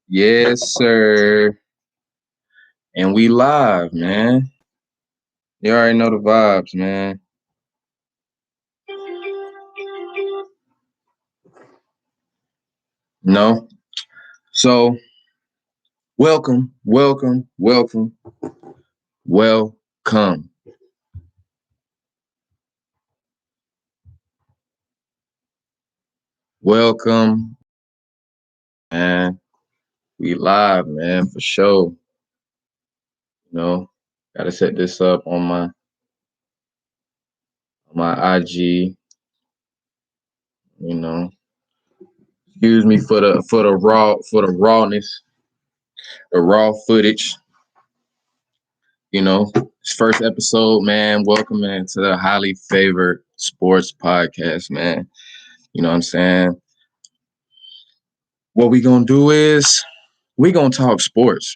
Yes, sir. And we live, man. You already know the vibes, man. No? So, welcome. Welcome, man. We live, man, for sure. You know, gotta set this up on my IG, you know. Excuse me for the rawness, the raw footage, you know. It's first episode, man. Welcome, man, to the highly favored sports podcast, man. You know what I'm saying? What we gonna do is we gonna talk sports,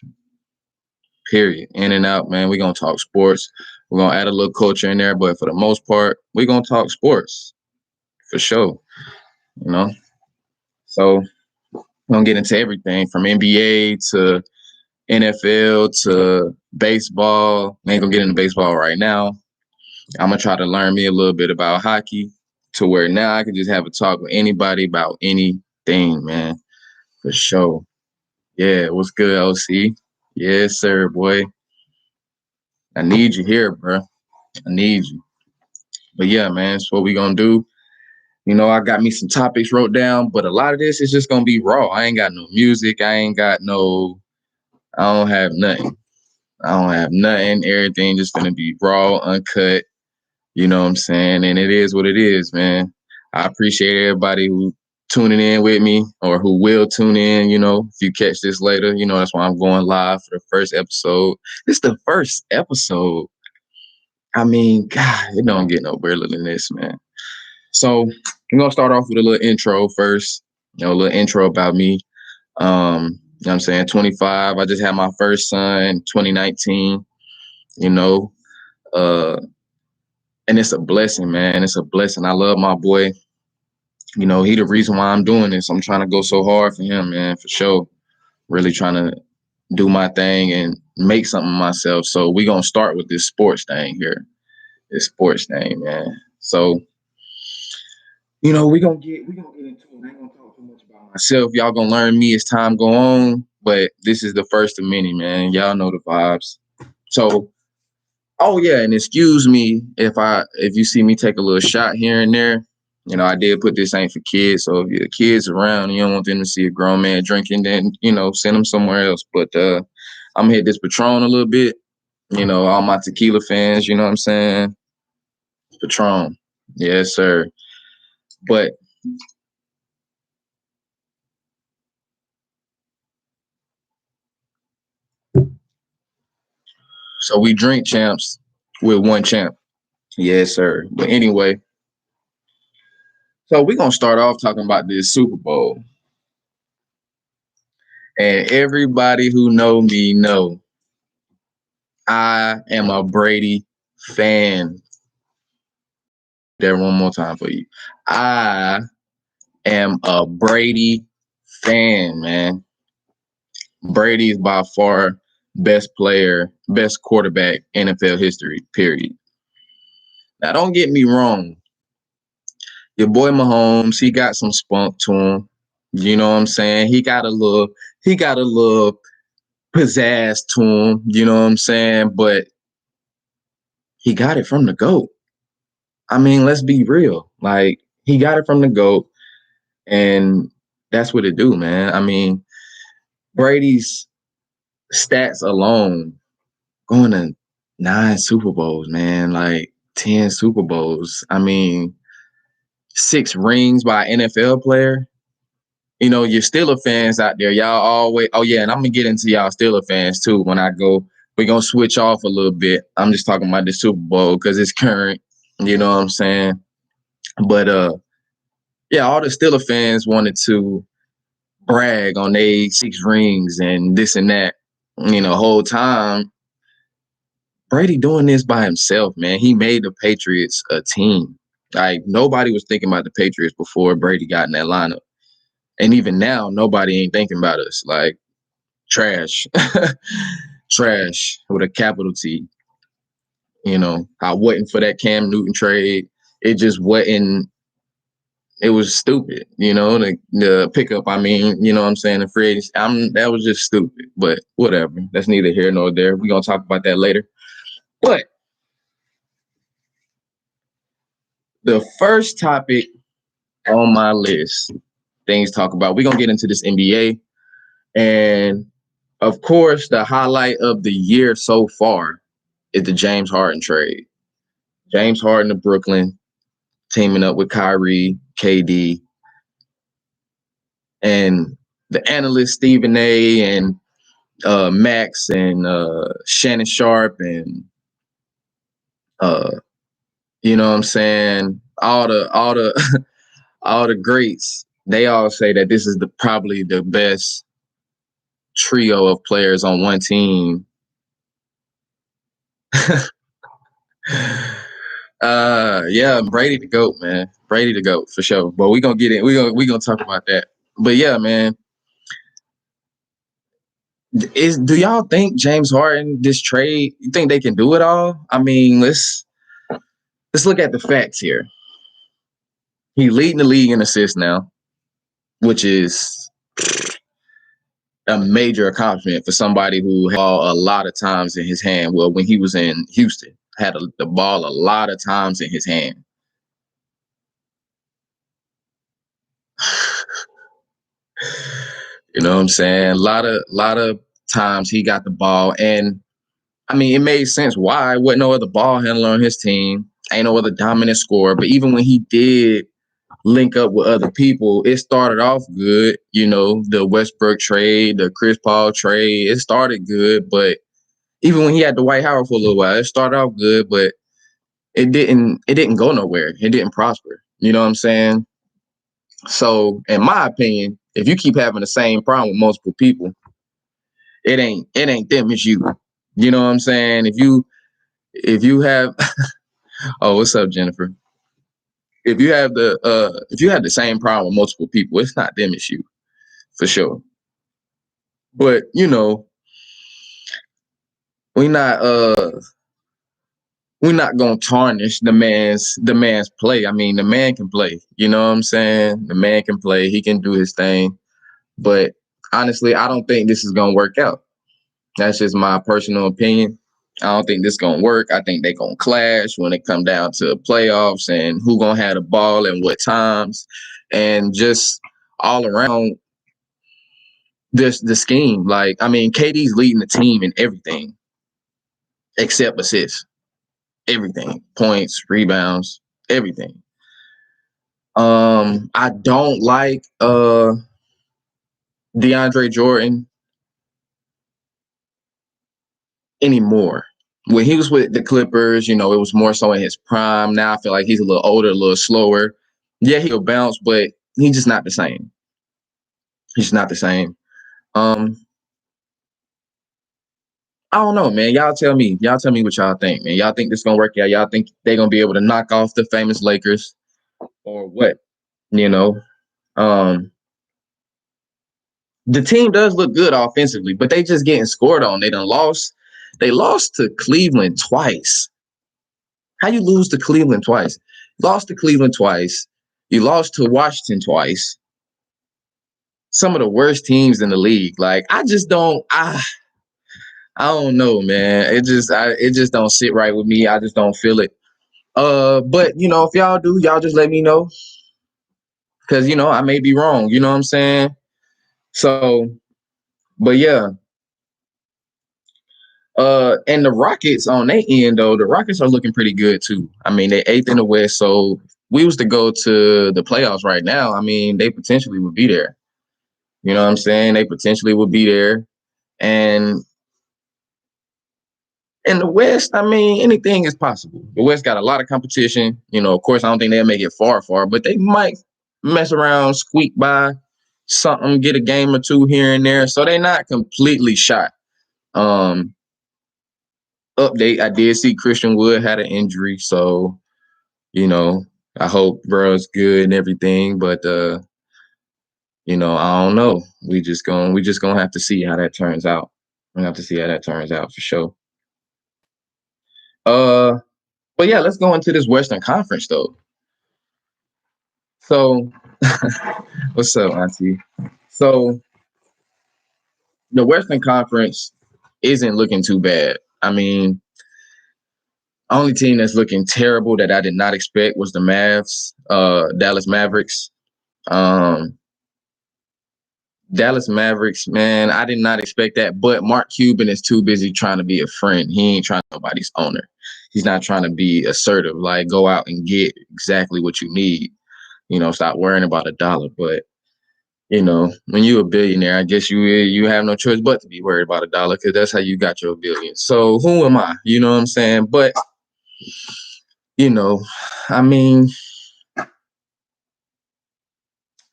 period. In and out, man. We gonna talk sports. We're gonna add a little culture in there, but for the most part, we gonna talk sports for sure. You know? So we're gonna get into everything from NBA to NFL to baseball. I ain't gonna get into baseball right now. I'm gonna try to learn me a little bit about hockey to where now I can just have a talk with anybody about anything, man. For sure. Yeah, what's good, OC? Yes, sir, boy. I need you here, bro. I need you. But yeah, man, that's what we gonna do. You know, I got me some topics wrote down, but a lot of this is just gonna be raw. I ain't got no music. I don't have nothing. I don't have nothing. Everything just gonna be raw, uncut. You know what I'm saying? And it is what it is, man. I appreciate everybody who tuning in with me or who will tune in, you know, if you catch this later. You know, that's why I'm going live for the first episode. It's the first episode. I mean, God, it don't get no better than this, man. So I'm gonna start off with a little intro first. You know, a little intro about me. You know what I'm saying? 25. I just had my first son in 2019, you know. Uh and it's a blessing, man. It's a blessing. I love my boy. You know, he the reason why I'm doing this. I'm trying to go so hard for him, man, for sure. Really trying to do my thing and make something of myself. So we gonna start with this sports thing here. This sports thing, man. So you know, we gonna get into it. I ain't gonna talk too much about myself. Y'all gonna learn me as time go on, but this is the first of many, man. Y'all know the vibes. So, oh yeah, and excuse me if you see me take a little shot here and there. You know, I did put this ain't for kids, so if your kids around and you don't want them to see a grown man drinking, then you know, send them somewhere else. But I'm gonna hit this Patron a little bit. You know, all my tequila fans, you know what I'm saying? Patron, yes sir. But so we drink champs with one champ. Yes, sir. But anyway, so we're gonna start off talking about this Super Bowl. And everybody who know me know I am a Brady fan. There one more time for you. I am a Brady fan, man. Brady is by far best player, best quarterback NFL history, period. Now don't get me wrong. Your boy Mahomes, he got some spunk to him. You know what I'm saying? He got a little pizzazz to him, you know what I'm saying? But he got it from the GOAT. I mean, let's be real. Like, he got it from the GOAT, and that's what it do, man. I mean, Brady's stats alone going to 9 Super Bowls, man, like 10 Super Bowls. I mean, 6 rings by an NFL player. You know, your Steeler fans out there, y'all always, oh yeah, and I'm gonna get into y'all Steeler fans too when I go. We're gonna switch off a little bit. I'm just talking about the Super Bowl because it's current, you know what I'm saying? But yeah, all the Steeler fans wanted to brag on they 6 rings and this and that. You know, whole time Brady doing this by himself, man. He made the Patriots a team. Like nobody was thinking about the Patriots before Brady got in that lineup. And even now, nobody ain't thinking about us. Like, trash. Trash with a capital T. You know, I wasn't for that Cam Newton trade. It just wasn't. It was stupid. You know, the pickup. I mean, you know what I'm saying, the free agents. That was just stupid. But whatever. That's neither here nor there. We're gonna talk about that later. But the first topic on my list, things to talk about. We're gonna get into this NBA, and of course, the highlight of the year so far is the James Harden trade. James Harden to Brooklyn, teaming up with Kyrie, KD, and the analyst Stephen A. and Max and Shannon Sharp and you know what I'm saying, all the all the greats. They all say that this is probably the best trio of players on one team. Yeah, Brady the GOAT, man. Brady the GOAT for sure. But we're gonna get in. We gonna talk about that. But yeah, man. Do y'all think James Harden, this trade, you think they can do it all? I mean, let's look at the facts here. He's leading the league in assists now, which is a major accomplishment for somebody who had a lot of times in his hand. Well, when he was in Houston, had the ball a lot of times in his hand. You know what I'm saying? A lot of times he got the ball, and I mean, it made sense why. Wasn't no other ball handler on his team. Ain't no other dominant scorer. But even when he did link up with other people, it started off good. You know, the Westbrook trade, the Chris Paul trade, it started good. But even when he had Dwight Howard for a little while, it started off good, but it didn't go nowhere. It didn't prosper. You know what I'm saying? So, in my opinion, if you keep having the same problem with multiple people, it ain't them, it's you. You know what I'm saying? If you have oh, what's up, Jennifer? If you have the same problem with multiple people, it's not them, it's you, for sure. But you know, we not we're not gonna tarnish the man's play. I mean, the man can play. You know what I'm saying? The man can play. He can do his thing. But honestly, I don't think this is gonna work out. That's just my personal opinion. I don't think this gonna work. I think they gonna clash when it come down to playoffs and who gonna have the ball and what times, and just all around the scheme. Like, I mean, KD's leading the team in everything except assists. Everything, points, rebounds, everything. I don't like DeAndre Jordan anymore. When he was with the Clippers, you know, it was more so in his prime. Now I feel like he's a little older, a little slower. Yeah, he'll bounce, but he's just not the same. He's not the same. I don't know, man. Y'all tell me. Y'all tell me what y'all think, man. Y'all think this gonna work out? Y'all think they're gonna be able to knock off the famous Lakers or what? You know, um, the team does look good offensively, but they just getting scored on. They done lost. They lost to Cleveland twice. How you lose to Cleveland twice? Lost to Cleveland twice. You lost to Washington twice. Some of the worst teams in the league. Like, I just don't. I don't know, man. It just don't sit right with me. I just don't feel it. But you know, if y'all do, y'all just let me know. Cause you know, I may be wrong. You know what I'm saying? So, but yeah. And the Rockets on their end though, the Rockets are looking pretty good too. I mean, they're 8th in the West, so if we was to go to the playoffs right now, I mean, they potentially would be there. You know what I'm saying? They potentially would be there. And in the West, I mean, anything is possible. The West got a lot of competition. You know, of course, I don't think they'll make it far, but they might mess around, squeak by something, get a game or two here and there. So they're not completely shot. Update, I did see Christian Wood had an injury, so you know, I hope bro's good and everything. But I don't know. We just gonna have to see how that turns out. We have to see how that turns out for sure. Uh, but yeah, let's go into this Western Conference though. So, what's up, Auntie? So, the Western Conference isn't looking too bad. I mean, only team that's looking terrible that I did not expect was the Dallas Mavericks. Um, Dallas Mavericks, man, I did not expect that. But Mark Cuban is too busy trying to be a friend. He ain't trying to be nobody's owner. He's not trying to be assertive, like go out and get exactly what you need. Stop worrying about a dollar. But when you're a billionaire, I guess you have no choice but to be worried about a dollar because that's how you got your billion. So who am I? You know what I'm saying? But you know, I mean, I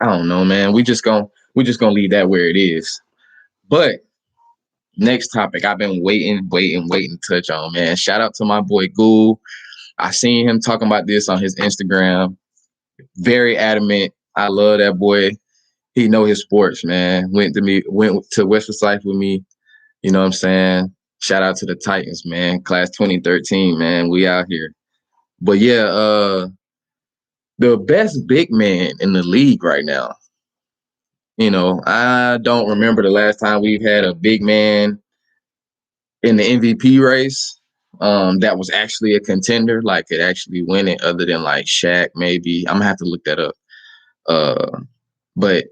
don't know, man. We just gonna leave that where it is. But next topic, I've been waiting to touch on, man. Shout out to my boy Ghoul. I seen him talking about this on his Instagram. Very adamant. I love that boy. He know his sports, man. Went to West Forsyth with me. You know what I'm saying? Shout out to the Titans, man. Class 2013, man. We out here. But yeah, the best big man in the league right now. I don't remember the last time we've had a big man in the MVP race that was actually a contender, like could actually win it, other than like Shaq, maybe. I'm gonna have to look that up. But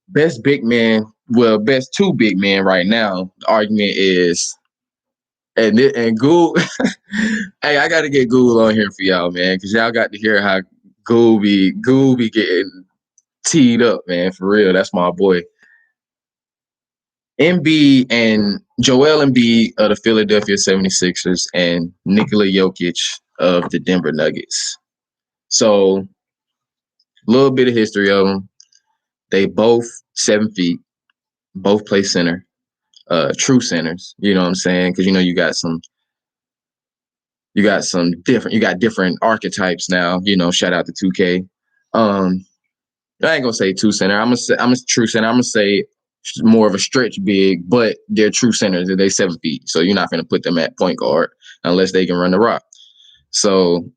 best big man, well, best two big men right now. The argument is, and Ghoul. Hey, I got to get Ghoul on here for y'all, man, because y'all got to hear how Ghoul be getting teed up, man. For real, that's my boy. Embiid and Joel Embiid of the Philadelphia 76ers and Nikola Jokic of the Denver Nuggets. So, a little bit of history of them. They both 7 feet, both play center, true centers. You know what I'm saying? Because you got different archetypes now. Shout out to 2K. I ain't gonna say two center. I'm a true center. I'm gonna say more of a stretch big, but they're true centers. They 7 feet, so you're not gonna put them at point guard unless they can run the rock. So,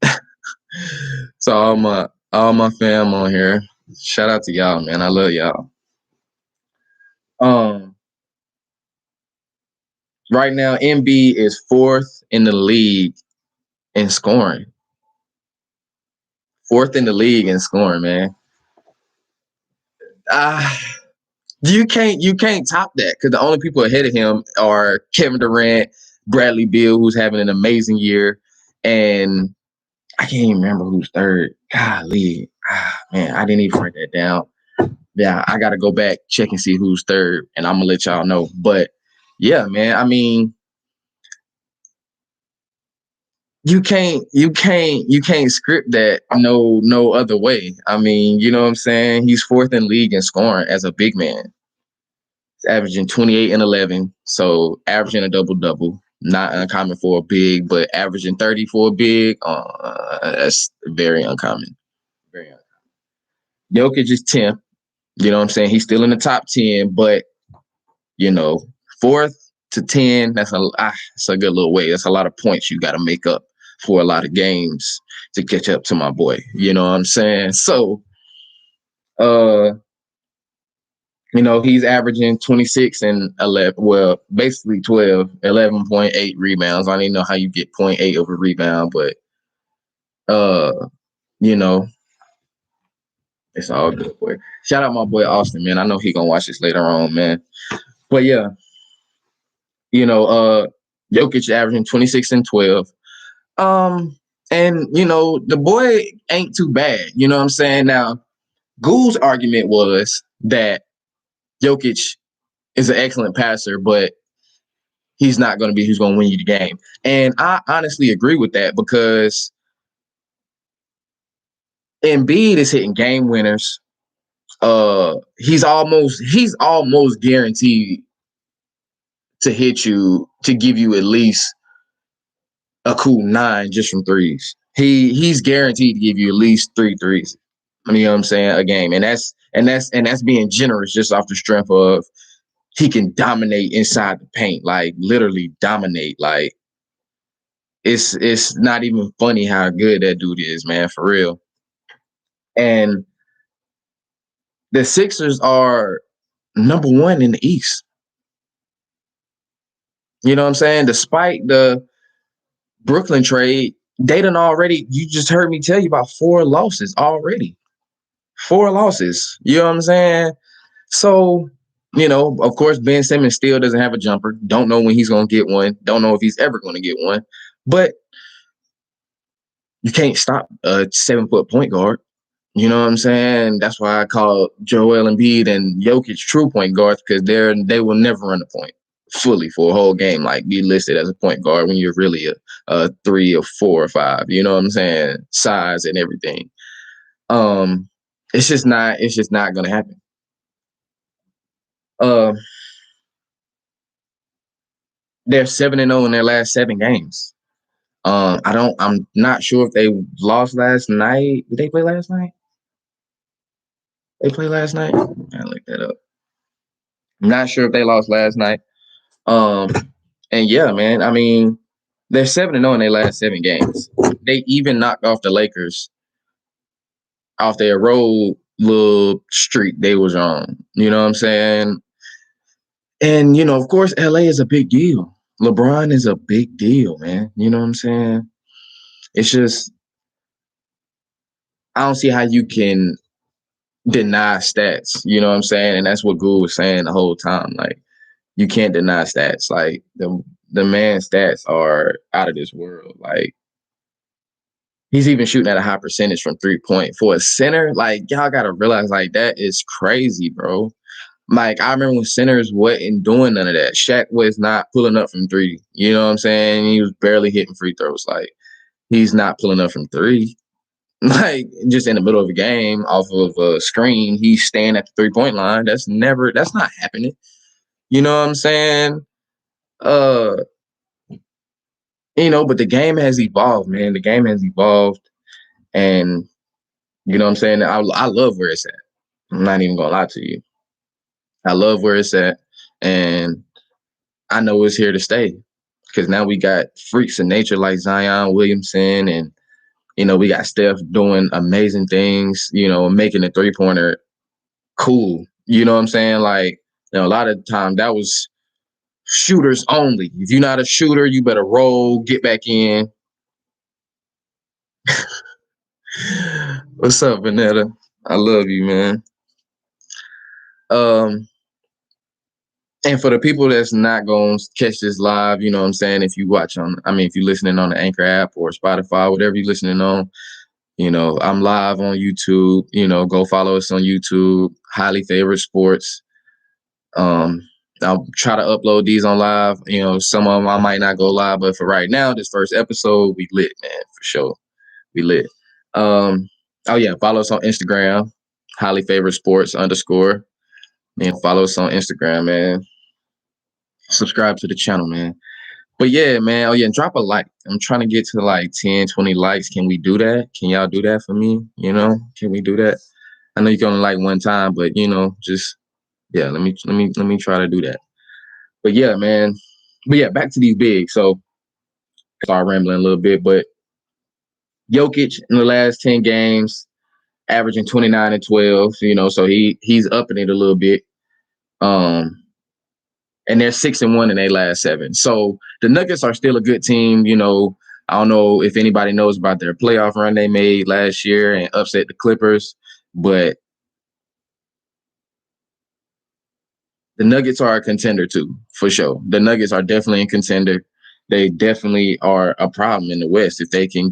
so all my fam on here, shout out to y'all, man. I love y'all. Um, right now, MB is fourth in the league in scoring. Fourth in the league in scoring, man. Ah. You can't top that because the only people ahead of him are Kevin Durant, Bradley Beal, who's having an amazing year, and I can't even remember who's third. Golly, man, I didn't even write that down. Yeah, I got to go back check and see who's third, and I'm gonna let y'all know. But yeah, man, I mean, you can't script that no other way. I mean, you know what I'm saying? He's fourth in league in scoring as a big man. Averaging 28 and 11, so averaging a double-double. Not uncommon for a big, but averaging 30 for a big, that's very uncommon. Very uncommon. Jokic is 10th. You know what I'm saying? He's still in the top 10, but, you know, 4th to 10, that's a good little way. That's a lot of points you got to make up for a lot of games to catch up to my boy. You know what I'm saying? So, he's averaging 26 and 11. Well, basically 12, 11.8 rebounds. I don't even know how you get 0.8 over rebound, but you know, it's all good, boy. Shout out my boy Austin, man. I know he gonna watch this later on, man. But yeah, Jokic averaging 26 and 12. And the boy ain't too bad. You know what I'm saying? Now, Ghoul's argument was that Jokic is an excellent passer, but he's not going to be who's going to win you the game. And I honestly agree with that because Embiid is hitting game winners. He's almost guaranteed to hit you, to give you at least a cool 9 just from threes. He's guaranteed to give you at least 3 threes. You know what I'm saying? A game, and that's being generous just off the strength of he can dominate inside the paint, like literally dominate. Like it's not even funny how good that dude is, man, for real. And the Sixers are number one in the East. You know what I'm saying? Despite the Brooklyn trade, they done already. You just heard me tell you about 4 losses already. 4 losses. You know what I'm saying? So, of course, Ben Simmons still doesn't have a jumper. Don't know when he's going to get one. Don't know if he's ever going to get one. But you can't stop a 7-foot point guard. You know what I'm saying? That's why I call Joel Embiid and Jokic true point guards, because they will never run the point fully for a whole game. Like, be listed as a point guard when you're really a 3 or 4 or 5. You know what I'm saying? Size and everything. It's just not gonna happen. They're 7-0 in their last 7 games. I'm not sure if they lost last night. Did they play last night? They played last night? I look that up. I'm not sure if they lost last night. And yeah, man, I mean, they're 7-0 in their last 7 games. They even knocked off the Lakers off their road little streak they was on. You know what I'm saying? And, of course, LA is a big deal. LeBron is a big deal, man. You know what I'm saying? It's just, I don't see how you can deny stats. You know what I'm saying? And that's what Gould was saying the whole time. Like, you can't deny stats. Like, the man's stats are out of this world. Like, he's even shooting at a high percentage from 3-point for a center. Like, y'all gotta realize, like, that is crazy, bro. Like, I remember when centers wasn't doing none of that. Shaq was not pulling up from 3. You know what I'm saying? He was barely hitting free throws. Like, he's not pulling up from 3. Like, just in the middle of a game off of a screen, he's staying at the 3-point line. That's not happening. You know what I'm saying? Uh, but the game has evolved, man. The game has evolved. And you know what I'm saying? I love where it's at. I'm not even gonna lie to you. I love where it's at. And I know it's here to stay. Because now we got freaks of nature like Zion Williamson, and we got Steph doing amazing things, making the 3-pointer cool. You know what I'm saying? Like, a lot of the time that was shooters only. If you're not a shooter, you better roll, get back in. What's up, Vanetta? I love you, man. And for the people that's not going to catch this live, you know what I'm saying? If you if you're listening on the Anchor app or Spotify, whatever you're listening on, I'm live on YouTube. Go follow us on YouTube, Highly Favored Sports. I'll try to upload these on live. Some of them I might not go live, but for right now, this first episode, we lit, man, for sure. We lit. Oh yeah, follow us on Instagram, Highly Favored Sports _ and follow us on Instagram, man. Subscribe to the channel, man. But yeah, man. Oh yeah, and drop a like. I'm trying to get to like 10, 20 likes. Can we do that? Can y'all do that for me? Can we do that? I know you can only like one time, but just yeah, let me try to do that. But yeah, man. But yeah, back to these bigs. So start rambling a little bit, but Jokic in the last 10 games, averaging 29 and 12, so he's upping it a little bit. And they're 6-1 in their last 7. So the Nuggets are still a good team. I don't know if anybody knows about their playoff run they made last year and upset the Clippers, but the Nuggets are a contender too, for sure. The Nuggets are definitely a contender. They definitely are a problem in the West if they can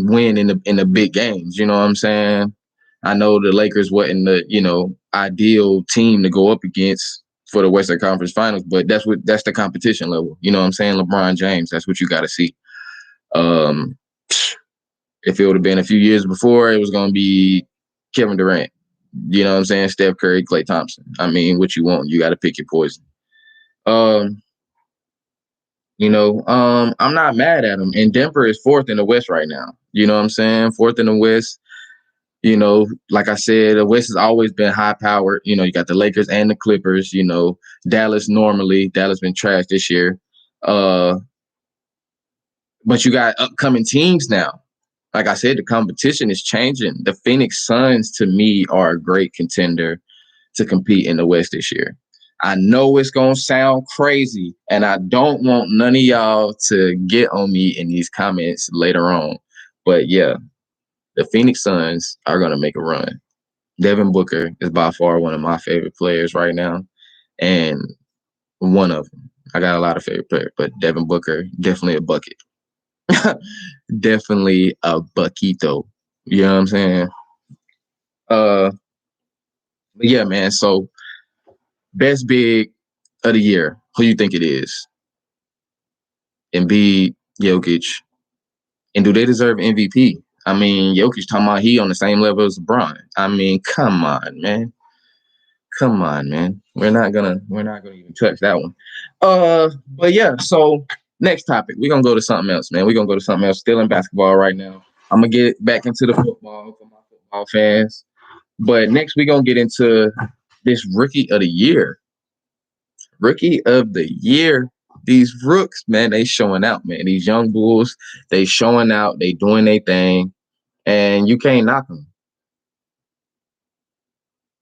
win in the big games. You know what I'm saying? I know the Lakers wasn't the ideal team to go up against for the Western Conference Finals, but that's the competition level. You know what I'm saying? LeBron James, that's what you got to see. If it would have been a few years before, it was going to be Kevin Durant. You know what I'm saying? Steph Curry, Klay Thompson. I mean, what you want, you got to pick your poison. I'm not mad at them. And Denver is 4th in the West right now. You know what I'm saying? 4th in the West. You know, like I said, the West has always been high powered. You know, you got the Lakers and the Clippers. You know, Dallas been trash this year. Uh, but you got upcoming teams now. Like I said, the competition is changing. The Phoenix Suns, to me, are a great contender to compete in the West this year. I know it's going to sound crazy, and I don't want none of y'all to get on me in these comments later on. But yeah, the Phoenix Suns are going to make a run. Devin Booker is by far one of my favorite players right now, and one of them. I got a lot of favorite players, but Devin Booker, definitely a bucket. Definitely a buckito. You know what I'm saying? But yeah, man. So best big of the year, who you think it is? Embiid, Jokic, and do they deserve MVP? I mean, Jokic talking about he on the same level as LeBron. I mean, come on, man. Come on, man. We're not gonna even touch that one. But yeah, so next topic. We're gonna go to something else, man. We're gonna go to something else. Still in basketball right now. I'm gonna get back into the football for my football fans. But next we're gonna get into this rookie of the year. Rookie of the year. These rooks, man, they showing out, man. These young bulls, they showing out, they doing their thing, and you can't knock them.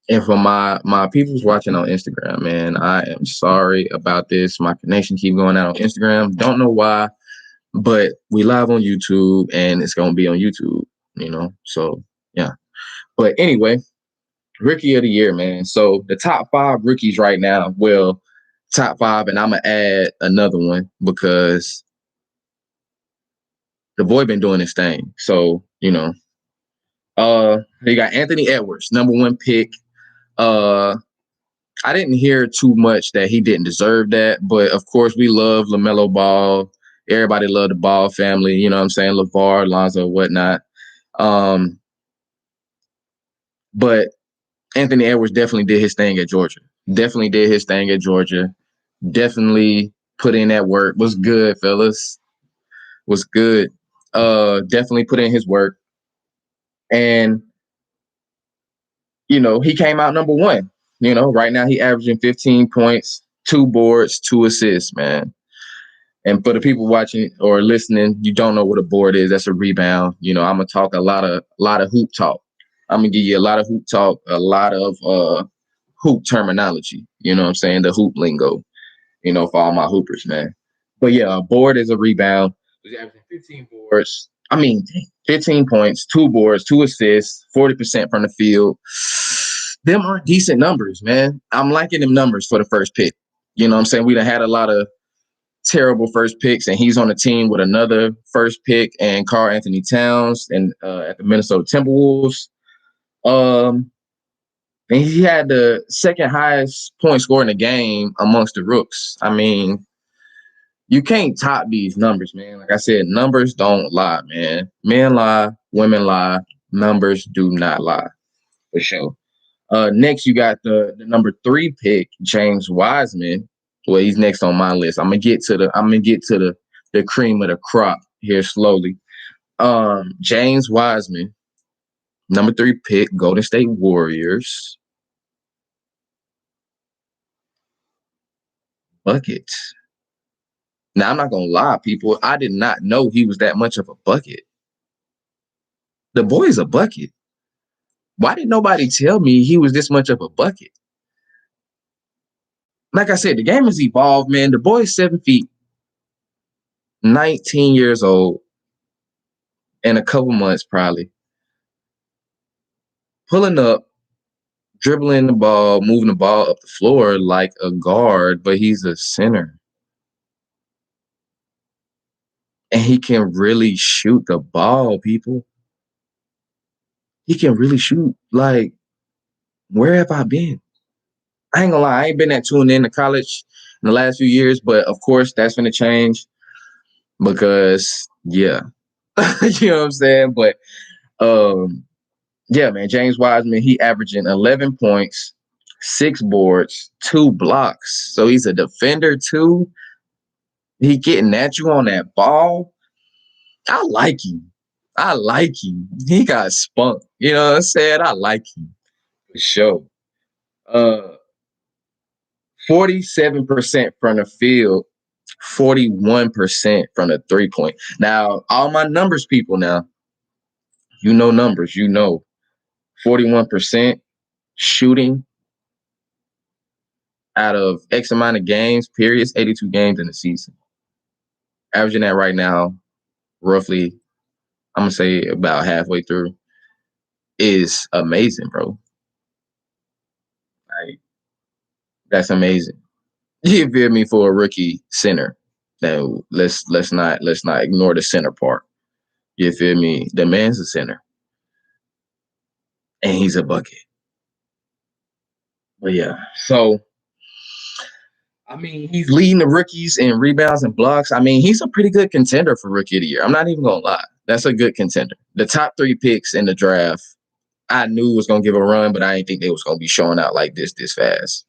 And for my people's watching on Instagram, man, I am sorry about this. My connection keep going out on Instagram. Don't know why, but we live on YouTube and it's gonna be on YouTube, you know. So yeah. But anyway, rookie of the year, man. So the top 5 rookies right now, well, top 5, and I'm gonna add another one because the boy been doing his thing. So, you know, you got Anthony Edwards, number 1 pick. I didn't hear too much that he didn't deserve that, but of course we love LaMelo Ball. Everybody loved the Ball family, you know what I'm saying? LeVar, Lonzo, whatnot. But Anthony Edwards definitely did his thing at Georgia. Definitely did his thing at Georgia. Definitely put in that work. Was good, fellas. Was good. Definitely put in his work. And, you know, he came out number 1. You know, right now he averaging 15 points, 2 boards, 2 assists, man. And for the people watching or listening, you don't know what a board is. That's a rebound. You know, I'm gonna talk a lot of hoop talk. I'm gonna give you a lot of hoop talk, a lot of hoop terminology. You know what I'm saying? The hoop lingo. You know, for all my hoopers, man. But yeah, a board is a rebound. He's averaging 15 boards. 15 points, 2 boards, 2 assists, 40% from the field. Them are decent numbers, man. I'm liking them numbers for the first pick. You know what I'm saying? We done had a lot of terrible first picks, and he's on a team with another first pick and Karl Anthony Towns and at the Minnesota Timberwolves. And he had the second highest point score in the game amongst the rooks. I mean, you can't top these numbers, man. Like I said, numbers don't lie, man. Men lie, women lie, numbers do not lie, for sure. Next, you got the number 3 pick, James Wiseman. Well, he's next on my list. I'm gonna get to the cream of the crop here slowly. James Wiseman, number 3 pick, Golden State Warriors. Buckets. Now, I'm not gonna lie, people. I did not know he was that much of a bucket. The boy's a bucket. Why did nobody tell me he was this much of a bucket? Like I said, the game has evolved, man. The boy's 7 feet, 19 years old, in a couple months probably. Pulling up, dribbling the ball, moving the ball up the floor like a guard, but he's a center. And he can really shoot the ball, people. He can really shoot. Like, where have I been? I ain't gonna lie, I ain't been that tuned in to college in the last few years, but of course that's gonna change because yeah. You know what I'm saying? But yeah, man, James Wiseman, he averaging 11 points, 6 boards, 2 blocks. So he's a defender too. He getting at you on that ball. I like him. I like him. He got spunk. You know what I'm saying? I like him for sure. Uh, 47% from the field, 41% from the 3 point. Now, all my numbers people now, you know numbers, 41% shooting out of X amount of games, periods, 82 games in the season. Averaging that right now, roughly, I'm gonna say about halfway through, is amazing, bro. Like, that's amazing. You feel me, for a rookie center? Now let's not ignore the center part. You feel me? The man's a center, and he's a bucket. But yeah, so I mean, he's leading the rookies in rebounds and blocks. I mean, he's a pretty good contender for rookie of the year. I'm not even gonna lie. That's a good contender. The top 3 picks in the draft, I knew was gonna give a run, but I didn't think they was gonna be showing out like this fast.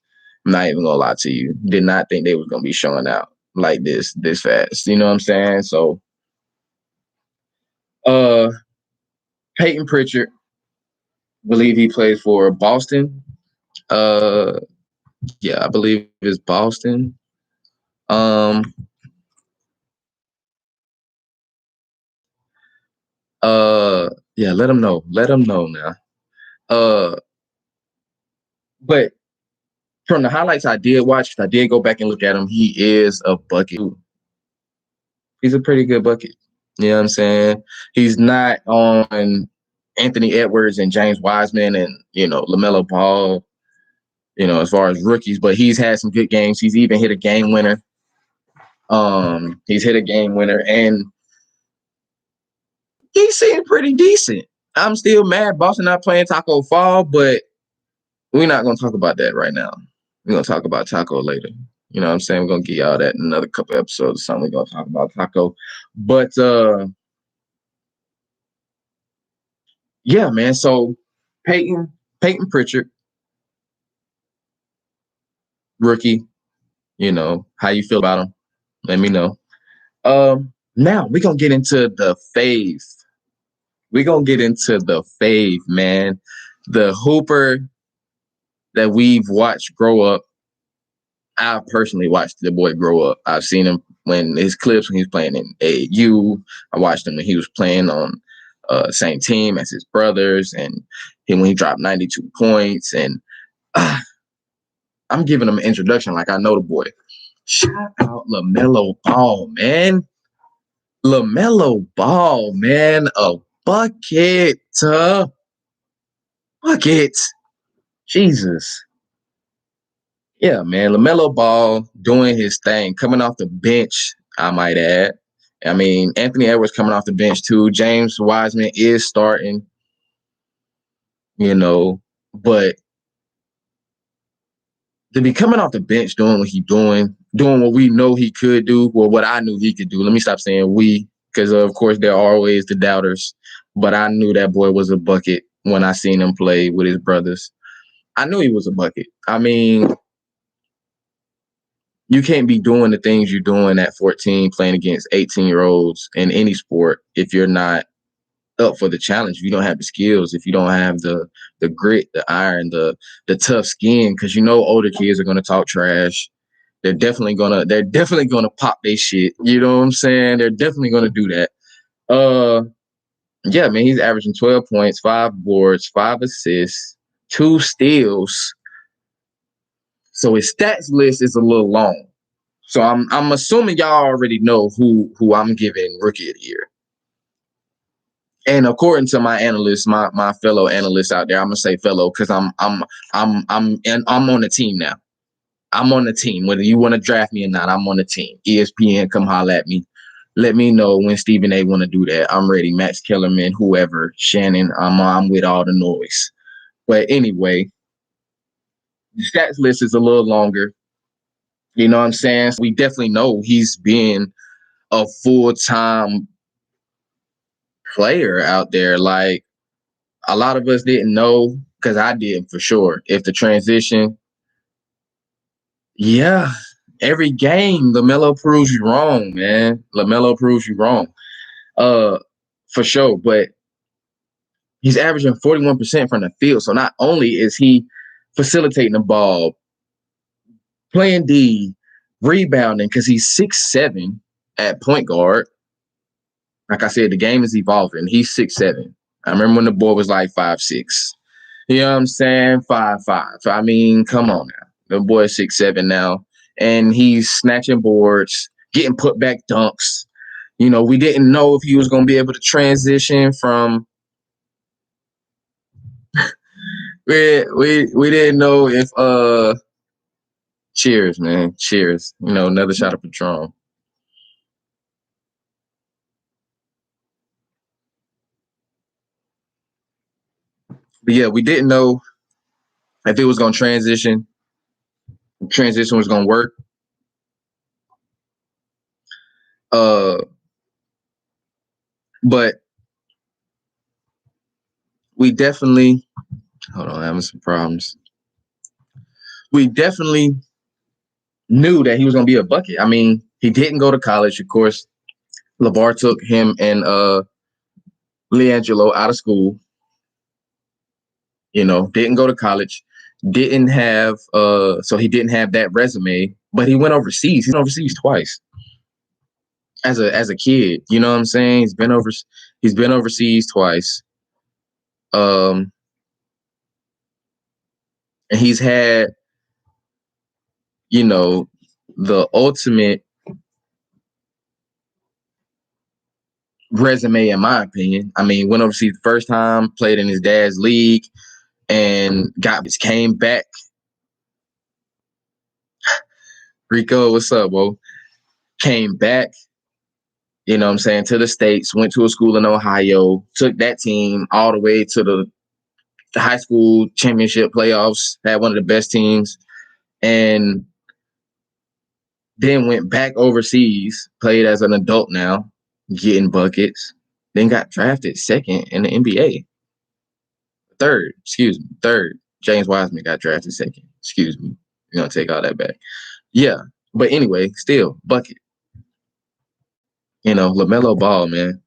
I'm not even gonna lie to you. Did not think they was gonna be showing out like this fast. You know what I'm saying? So uh Peyton Pritchard, believe he plays for Boston. Uh yeah, I believe it's Boston. Um yeah, let him know. Let him know now. Uh but from the highlights I did watch, I did go back and look at him. He is a bucket. He's a pretty good bucket. You know what I'm saying? He's not on Anthony Edwards and James Wiseman and, LaMelo Ball, as far as rookies, but he's had some good games. He's even hit a game winner. He's hit a game winner, and he seemed pretty decent. I'm still mad Boston not playing Taco Fall, but we're not gonna talk about that right now. We're gonna talk about Taco later. You know what I'm saying? We're gonna get y'all that in another couple episodes or something. We're gonna talk about Taco. But yeah, man. So Peyton Pritchard, rookie, how you feel about him? Let me know. Now we're gonna get into the fave. We're gonna get into the fave, man. The Hooper that we've watched grow up. I've personally watched the boy grow up. I've seen him when his clips when he was playing in AAU. I watched him when he was playing on same team as his brothers, and when he dropped 92 points. And I'm giving him an introduction like I know the boy. Shout out LaMelo Ball, man. LaMelo Ball, man. A bucket. Bucket. Jesus. Yeah, man. LaMelo Ball doing his thing, coming off the bench, I might add. I mean, Anthony Edwards coming off the bench too. James Wiseman is starting, but to be coming off the bench doing what he's doing what we know he could do, or what I knew he could do. Let me stop saying we, because of course there are always the doubters, but I knew that boy was a bucket when I seen him play with his brothers. I knew he was a bucket. I mean, you can't be doing the things you're doing at 14, playing against 18-year-olds in any sport if you're not up for the challenge. If you don't have the skills, if you don't have the grit, the iron, the tough skin, because older kids are gonna talk trash. They're definitely gonna pop their shit. You know what I'm saying? They're definitely gonna do that. Yeah, man, he's averaging 12 points, 5 boards, 5 assists, 2 steals. So his stats list is a little long. So I'm assuming y'all already know who I'm giving rookie of the year. And according to my analysts, my fellow analysts out there, I'm gonna say fellow because I'm on the team now. I'm on the team. Whether you want to draft me or not, I'm on the team. ESPN, come holler at me. Let me know when Stephen A. want to do that. I'm ready. Max Kellerman, whoever, Shannon, I'm with all the noise. But anyway, the stats list is a little longer. You know what I'm saying? So we definitely know he's been a full-time player out there. Like, a lot of us didn't know, because I did for sure. If the transition, yeah, every game, LaMelo proves you wrong, man. LaMelo proves you wrong. Uh, for sure. But he's averaging 41% from the field. So not only is he facilitating the ball, playing D, rebounding, because he's 6'7" at point guard. Like I said, the game is evolving. He's 6'7". I remember when the boy was like 5'6". You know what I'm saying? 5'5". I mean, come on now. The boy is 6'7" now. And he's snatching boards, getting put back dunks. You know, we didn't know if he was going to be able to transition from we didn't know if cheers, man. Cheers. You know, another shot of Patron. But yeah, we didn't know if it was going to transition was going to work. But we definitely, hold on, I'm having some problems. We definitely knew that he was going to be a bucket. I mean, he didn't go to college, of course. LeVar took him and LiAngelo out of school. You know, didn't go to college, didn't have so he didn't have that resume, but he went overseas. He went overseas twice as a kid. You know what I'm saying? He's been overseas twice. And he's had, you know, the ultimate resume, in my opinion. I mean, went overseas the first time, played in his dad's league, and came back. Rico, what's up, bro? Came back, you know what I'm saying, to the States, went to a school in Ohio, took that team all the way to the high school championship playoffs, had one of the best teams, and then went back overseas, played as an adult now, getting buckets, then got drafted second in the NBA. Third. James Wiseman got drafted second. Excuse me. You're going to take all that back. Yeah. But anyway, still, bucket. You know, LaMelo Ball, man.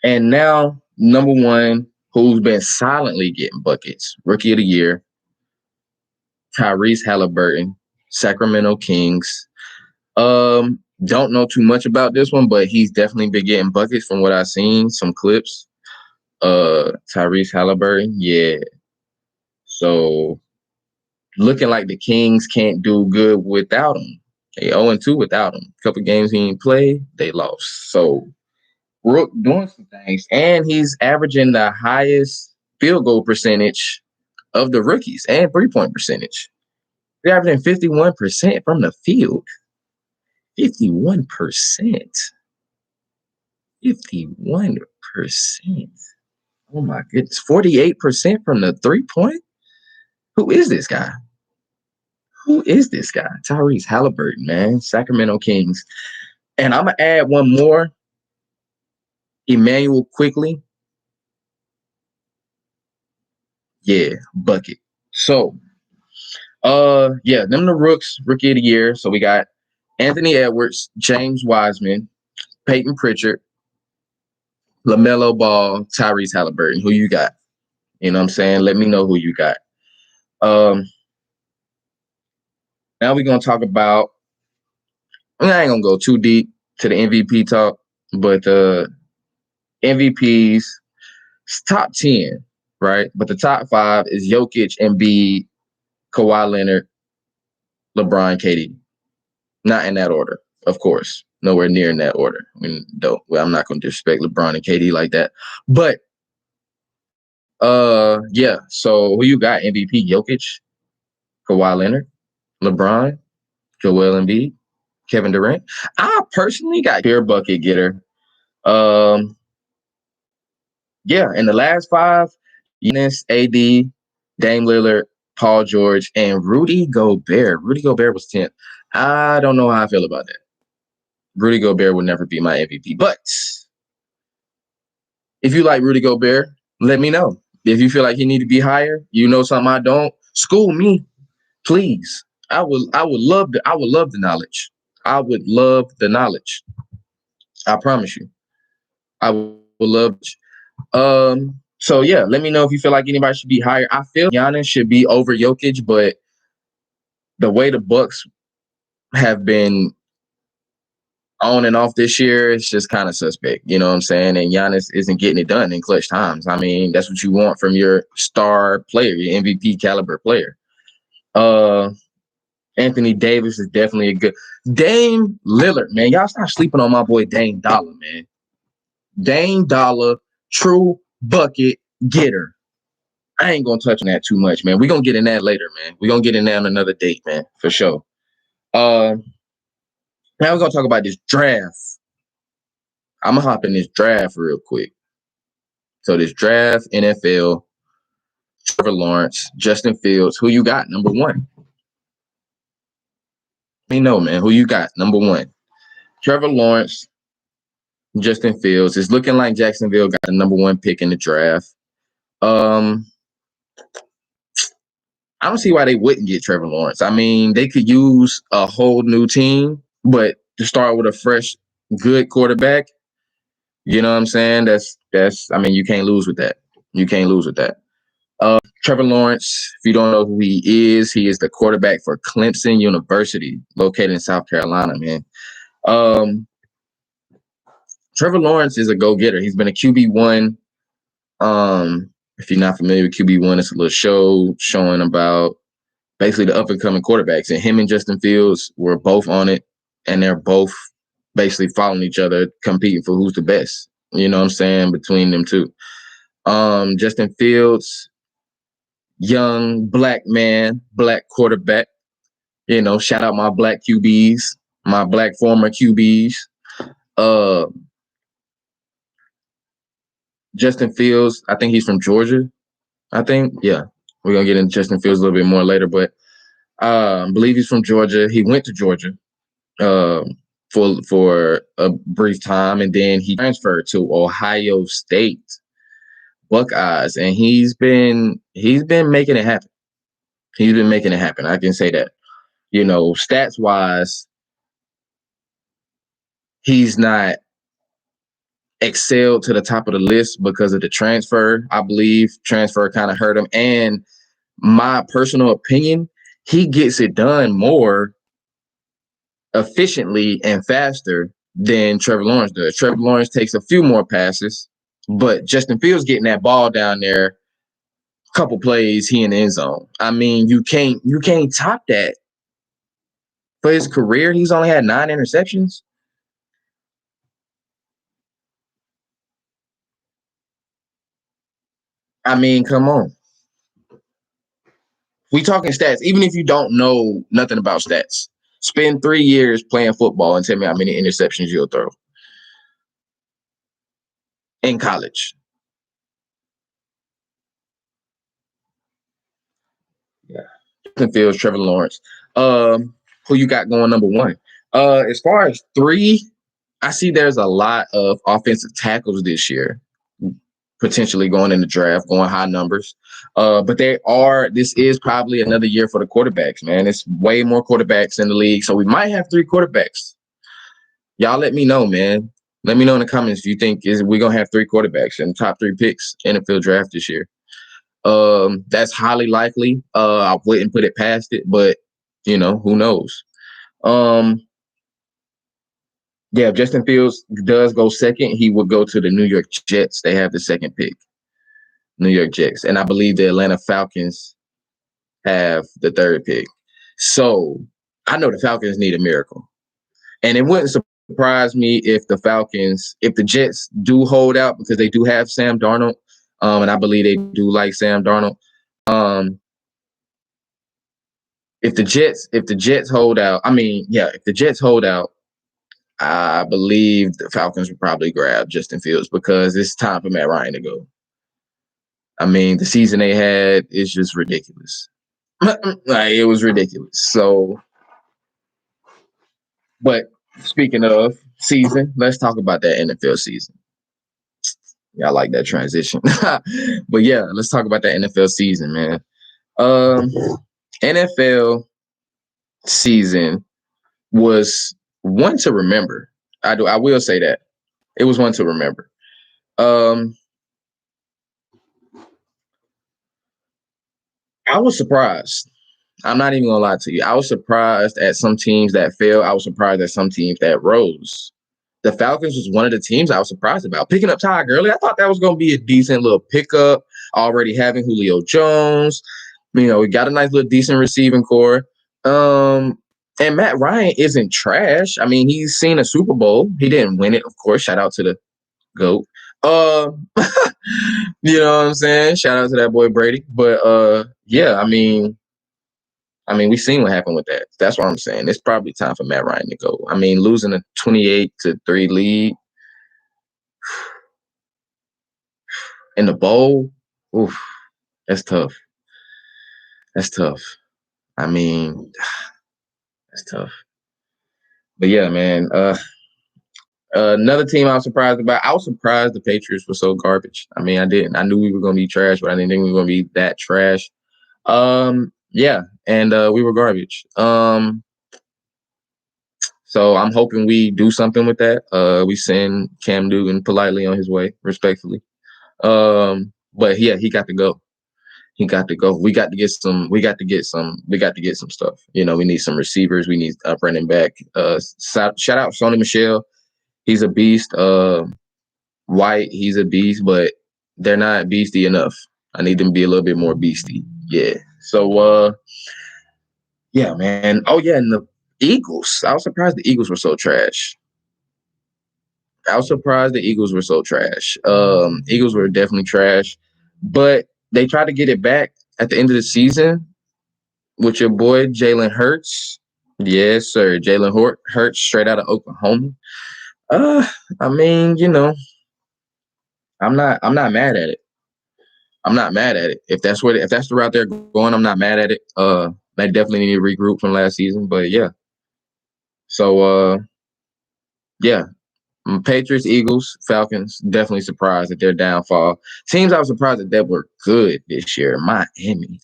And now, number one, who's been silently getting buckets, Rookie of the Year, Tyrese Halliburton, Sacramento Kings. Don't know too much about this one, but he's definitely been getting buckets from what I've seen, some clips. Tyrese Halliburton, yeah. So looking like the Kings can't do good without him. They 0-2 without him. A couple games he didn't play, they lost. So Rook doing some things, and he's averaging the highest field goal percentage of the rookies and 3-point percentage. They're averaging 51% from the field. 51%. 51%. Oh my goodness. 48% from the 3-point? Who is this guy? Tyrese Halliburton, man. Sacramento Kings. And I'm going to add one more. Emmanuel Quickly. Yeah, bucket. So, yeah, them the Rooks, Rookie of the Year. So we got Anthony Edwards, James Wiseman, Peyton Pritchard, LaMelo Ball, Tyrese Halliburton. Who you got? You know what I'm saying? Let me know who you got. Now we're going to talk about, I ain't going to go too deep to the MVP talk, but the MVPs, top 10, right? But the top 5 is Jokic, Embiid, Kawhi Leonard, LeBron, KD. Not in that order, of course. Nowhere near in that order. I mean, I'm not going to disrespect LeBron and KD like that. But, yeah. So who you got? MVP, Jokic, Kawhi Leonard, LeBron, Joel Embiid, Kevin Durant. I personally got pure bucket getter. Yeah, in the last 5, Giannis, AD, Dame Lillard, Paul George, and Rudy Gobert. Rudy Gobert was 10th. I don't know how I feel about that. Rudy Gobert will never be my MVP. But if you like Rudy Gobert, let me know. If you feel like he need to be higher, you know something I don't, school me, please. I would love the knowledge. I would love the knowledge. I promise you. I would love to. So yeah, let me know if you feel like anybody should be higher. I feel Giannis should be over Jokic, but the way the Bucks have been on and off this year, it's just kind of suspect. You know what I'm saying? And Giannis isn't getting it done in clutch times. I mean, that's what you want from your star player, your MVP caliber player. Uh, Anthony Davis is definitely a good Dame Lillard, man. Y'all stop sleeping on my boy Dame Dollar, man. Dame Dollar, true bucket getter. I ain't gonna touch on that too much, man. We're gonna get in that later, man. We're gonna get in that on another date, man, for sure. Now we're gonna talk about this draft. I'm gonna hop in this draft real quick. So this draft, NFL, Trevor Lawrence, Justin Fields. Who you got? Number one. Let me know, man. Who you got? Number one. Trevor Lawrence, Justin Fields. It's looking like Jacksonville got the number one pick in the draft. I don't see why they wouldn't get Trevor Lawrence. I mean, they could use a whole new team, but to start with a fresh, good quarterback, you know what I'm saying? That's. I mean, you can't lose with that. You can't lose with that. Trevor Lawrence, if you don't know who he is the quarterback for Clemson University, located in South Carolina, man. Trevor Lawrence is a go-getter. He's been a QB1. If you're not familiar with QB1, it's a little show showing about basically the up-and-coming quarterbacks. And him and Justin Fields were both on it, and they're both basically following each other, competing for who's the best. You know what I'm saying? Between them two. Justin Fields, young black man, black quarterback. You know, shout out my black QBs, my black former QBs. Justin Fields, I think he's from Georgia. I think, yeah. We're gonna get into Justin Fields a little bit more later, but I believe he's from Georgia. He went to Georgia for a brief time, and then he transferred to Ohio State Buckeyes, and he's been making it happen. He's been making it happen. I can say that. You know, stats wise, he's not excelled to the top of the list because of the transfer. I believe transfer kind of hurt him. And my personal opinion, he gets it done more efficiently and faster than Trevor Lawrence does. Trevor Lawrence takes a few more passes, but Justin Fields getting that ball down there, couple plays, he in the end zone. I mean, you can't top that. For his career, he's only had 9 interceptions. I mean, come on. We talking stats. Even if you don't know nothing about stats, spend 3 years playing football and tell me how many interceptions you'll throw in college. Yeah. Justin Fields, Trevor Lawrence. Who you got going number one? As far as 3, I see there's a lot of offensive tackles this year, potentially going in the draft, going high numbers. But this is probably another year for the quarterbacks, man. It's way more quarterbacks in the league. So we might have 3 quarterbacks. Y'all let me know, man. Let me know in the comments if you think we're going to have 3 quarterbacks in the top 3 picks in the NFL draft this year. That's highly likely. I wouldn't put it past it, but, you know, who knows? Yeah, if Justin Fields does go second, he would go to the New York Jets. They have the second pick, New York Jets. And I believe the Atlanta Falcons have the 3rd pick. So I know the Falcons need a miracle. And it wouldn't surprise me if the Jets do hold out, because they do have Sam Darnold. And I believe they do like Sam Darnold. If the Jets hold out, if the Jets hold out, I believe the Falcons would probably grab Justin Fields, because it's time for Matt Ryan to go. I mean, the season they had is just ridiculous. Like, it was ridiculous. So, but speaking of season, let's talk about that NFL season. Yeah, I like that transition. But yeah, let's talk about that NFL season, man. NFL season was one to remember. I will say that. It was one to remember. I was surprised. I'm not even gonna lie to you. I was surprised at some teams that failed. I was surprised at some teams that rose. The Falcons was one of the teams I was surprised about. Picking up Todd Gurley, I thought that was gonna be a decent little pickup. Already having Julio Jones, we got a nice little decent receiving core. And Matt Ryan isn't trash. I mean, he's seen a Super Bowl. He didn't win it, of course. Shout out to the GOAT. You know what I'm saying? Shout out to that boy Brady. But yeah, we've seen what happened with that. That's what I'm saying. It's probably time for Matt Ryan to go. I mean, losing a 28-3 lead in the bowl, oof, that's tough. That's tough. I mean, that's tough. But yeah, man. Another team I was surprised about. I was surprised the Patriots were so garbage. I mean, I didn't. I knew we were going to be trash, but I didn't think we were going to be that trash. Yeah, and we were garbage. So I'm hoping we do something with that. We send Cam Newton politely on his way, respectfully. But yeah, he got to go. He got to go. We got to get some. We got to get some. We got to get some stuff. We need some receivers. We need a running back. Shout out Sony Michel. He's a beast. White, he's a beast, but they're not beastie enough. I need them to be a little bit more beastie. Yeah. So yeah, man. Oh yeah, and the Eagles. I was surprised the Eagles were so trash. Eagles were definitely trash, but they tried to get it back at the end of the season with your boy Jalen Hurts. Yes, sir. Jalen Hurts straight out of Oklahoma. I mean, I'm not mad at it. I'm not mad at it. If that's the route they're going, I'm not mad at it. They definitely need to regroup from last season, but yeah. So yeah. Patriots, Eagles, Falcons, definitely surprised at their downfall. Teams I was surprised that were good this year. Miami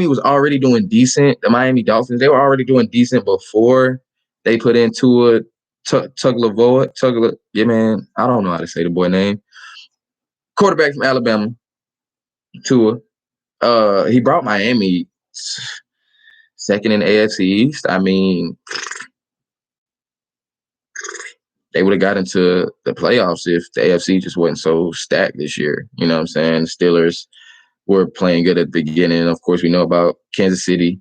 was already doing decent. The Miami Dolphins, they were already doing decent before they put in Tua Tagovailoa. Yeah, man, I don't know how to say the boy name. Quarterback from Alabama, Tua. He brought Miami second in the AFC East. I mean, they would have got into the playoffs if the AFC just wasn't so stacked this year. You know what I'm saying? The Steelers were playing good at the beginning. Of course, we know about Kansas City.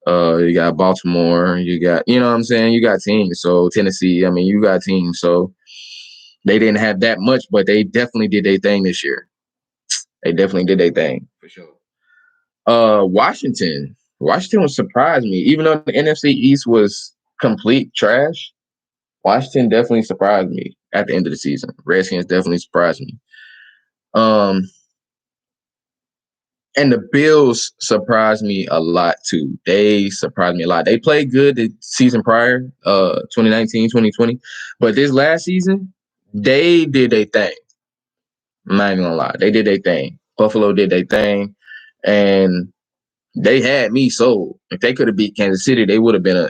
You got Baltimore. You got, you know what I'm saying? You got teams. So Tennessee, I mean, you got teams. So they didn't have that much, but they definitely did their thing this year. They definitely did their thing. For sure. Washington was surprised me. Even though the NFC East was complete trash, Washington definitely surprised me at the end of the season. Redskins definitely surprised me. And the Bills surprised me a lot too. They surprised me a lot. They played good the season prior, 2019, 2020. But this last season, they did their thing. I'm not even gonna lie. They did their thing. Buffalo did their thing. And they had me sold. If they could have beat Kansas City, they would have been a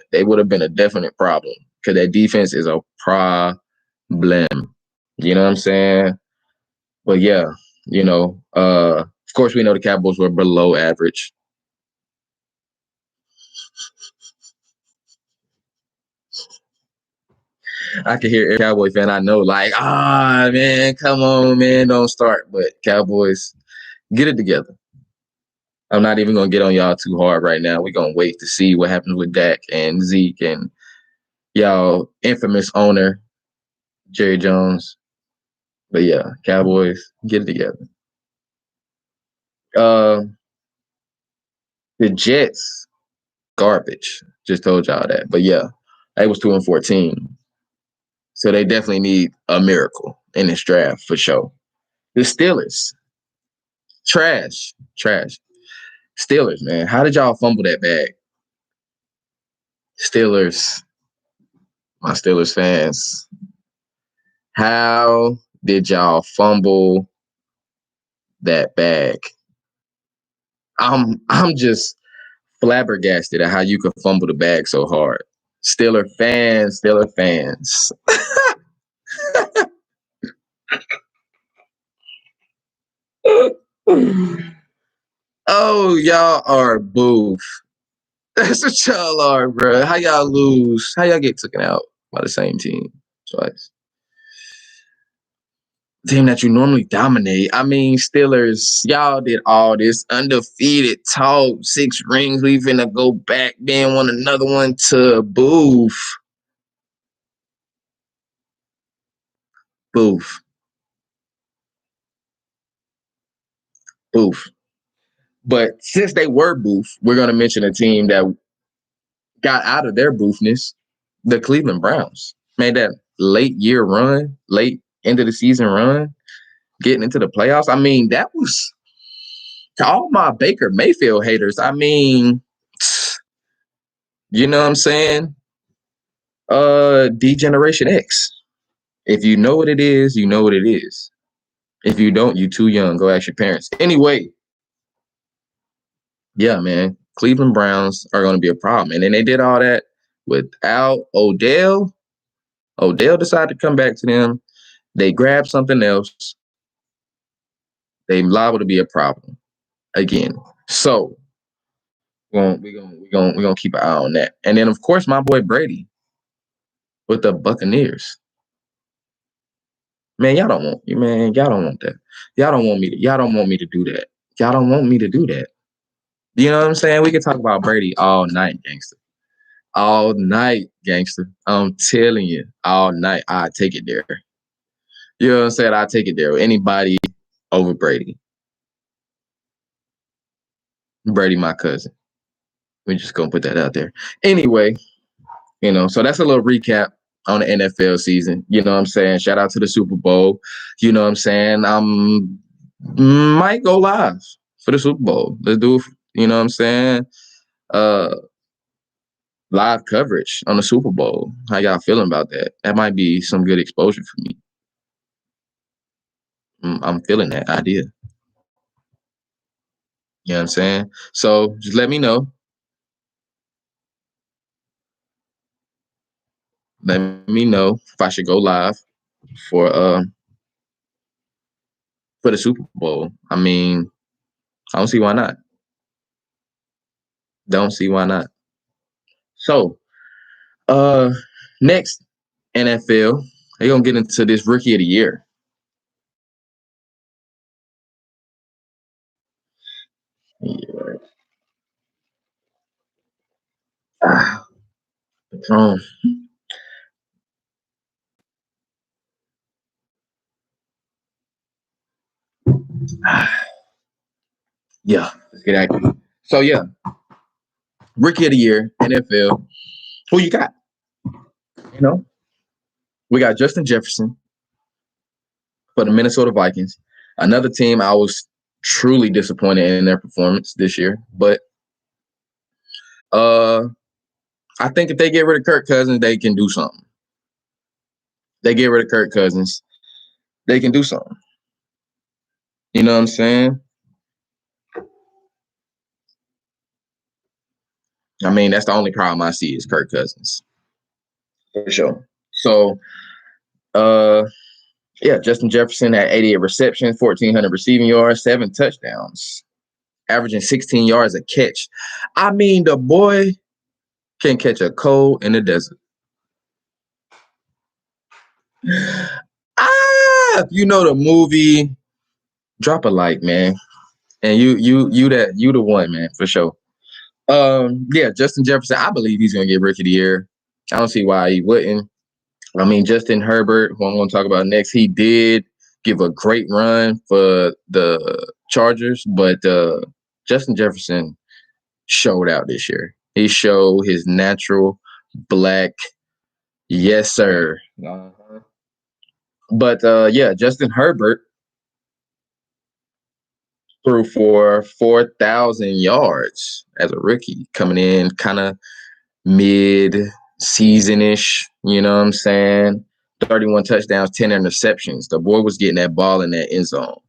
definite problem. Because that defense is a problem. You know what I'm saying? But yeah, of course we know the Cowboys were below average. I can hear every Cowboy fan I know like, man, come on, man, don't start. But Cowboys, get it together. I'm not even gonna get on y'all too hard right now. We're gonna wait to see what happens with Dak and Zeke and y'all infamous owner, Jerry Jones. But yeah, Cowboys, get it together. The Jets, garbage. Just told y'all that. But yeah, they was 2-14. So they definitely need a miracle in this draft for sure. The Steelers, trash. Steelers, man. How did y'all fumble that bag? Steelers, my Steelers fans. How did y'all fumble that bag? I'm just flabbergasted at how you could fumble the bag so hard. Steeler fans. Oh, y'all are boof. That's what y'all are, bro. How y'all lose? How y'all get taken out by the same team twice? Team that you normally dominate. I mean, Steelers, y'all did all this undefeated talk, 6 rings. We finna go back, then won another one to boof. Boof. Boof. But since they were boof, we're gonna mention a team that got out of their boofness, the Cleveland Browns. Made that late year run, late end of the season run, getting into the playoffs. I mean, that was to all my Baker Mayfield haters. I mean, you know what I'm saying? Degeneration X. If you know what it is, you know what it is. If you don't, you too young. Go ask your parents. Anyway, yeah, man. Cleveland Browns are going to be a problem. And then they did all that without Odell. Odell decided to come back to them. They grabbed something else. They liable to be a problem again. So we're gonna keep an eye on that. And then of course my boy Brady with the Buccaneers. Man, y'all don't want y'all don't want that. Y'all don't want me to do that. Y'all don't want me to do that. You know what I'm saying? We can talk about Brady all night, gangster. All night, gangster. I'm telling you, all night. I take it there. You know what I'm saying? I take it there. Anybody over Brady. Brady, my cousin. We're just gonna put that out there. Anyway, so that's a little recap on the NFL season. You know what I'm saying? Shout out to the Super Bowl. You know what I'm saying? Might go live for the Super Bowl. Let's do it, you know what I'm saying? Live coverage on the Super Bowl. How y'all feeling about that? That might be some good exposure for me. I'm feeling that idea. You know what I'm saying? So just let me know. Let me know if I should go live for the Super Bowl. I mean, I don't see why not. Don't see why not. So, next NFL, they're gonna get into this Rookie of the Year. Yeah. Um, yeah, let's get active. So yeah, Rookie of the Year, NFL. Who you got? You know, we got Justin Jefferson for the Minnesota Vikings. Another team I was truly disappointed in their performance this year, but uh, I think if they get rid of Kirk Cousins, they can do something. They get rid of Kirk Cousins, they can do something. You know what I'm saying? I mean, that's the only problem I see is Kirk Cousins. For sure. So, uh, yeah, Justin Jefferson had 88 receptions, 1,400 receiving yards, 7 touchdowns, averaging 16 yards a catch. I mean, the boy can catch a cold in the desert. You know the movie. Drop a like, man, and you the one, man, for sure. Yeah, Justin Jefferson. I believe he's gonna get Rookie of the Year. I don't see why he wouldn't. I mean, Justin Herbert, who I'm going to talk about next, he did give a great run for the Chargers, but Justin Jefferson showed out this year. He showed his natural black, yes, sir. Uh-huh. But yeah, Justin Herbert threw for 4,000 yards as a rookie, coming in kind of mid-season-ish, you know what I'm saying? 31 touchdowns, 10 interceptions. The boy was getting that ball in that end zone.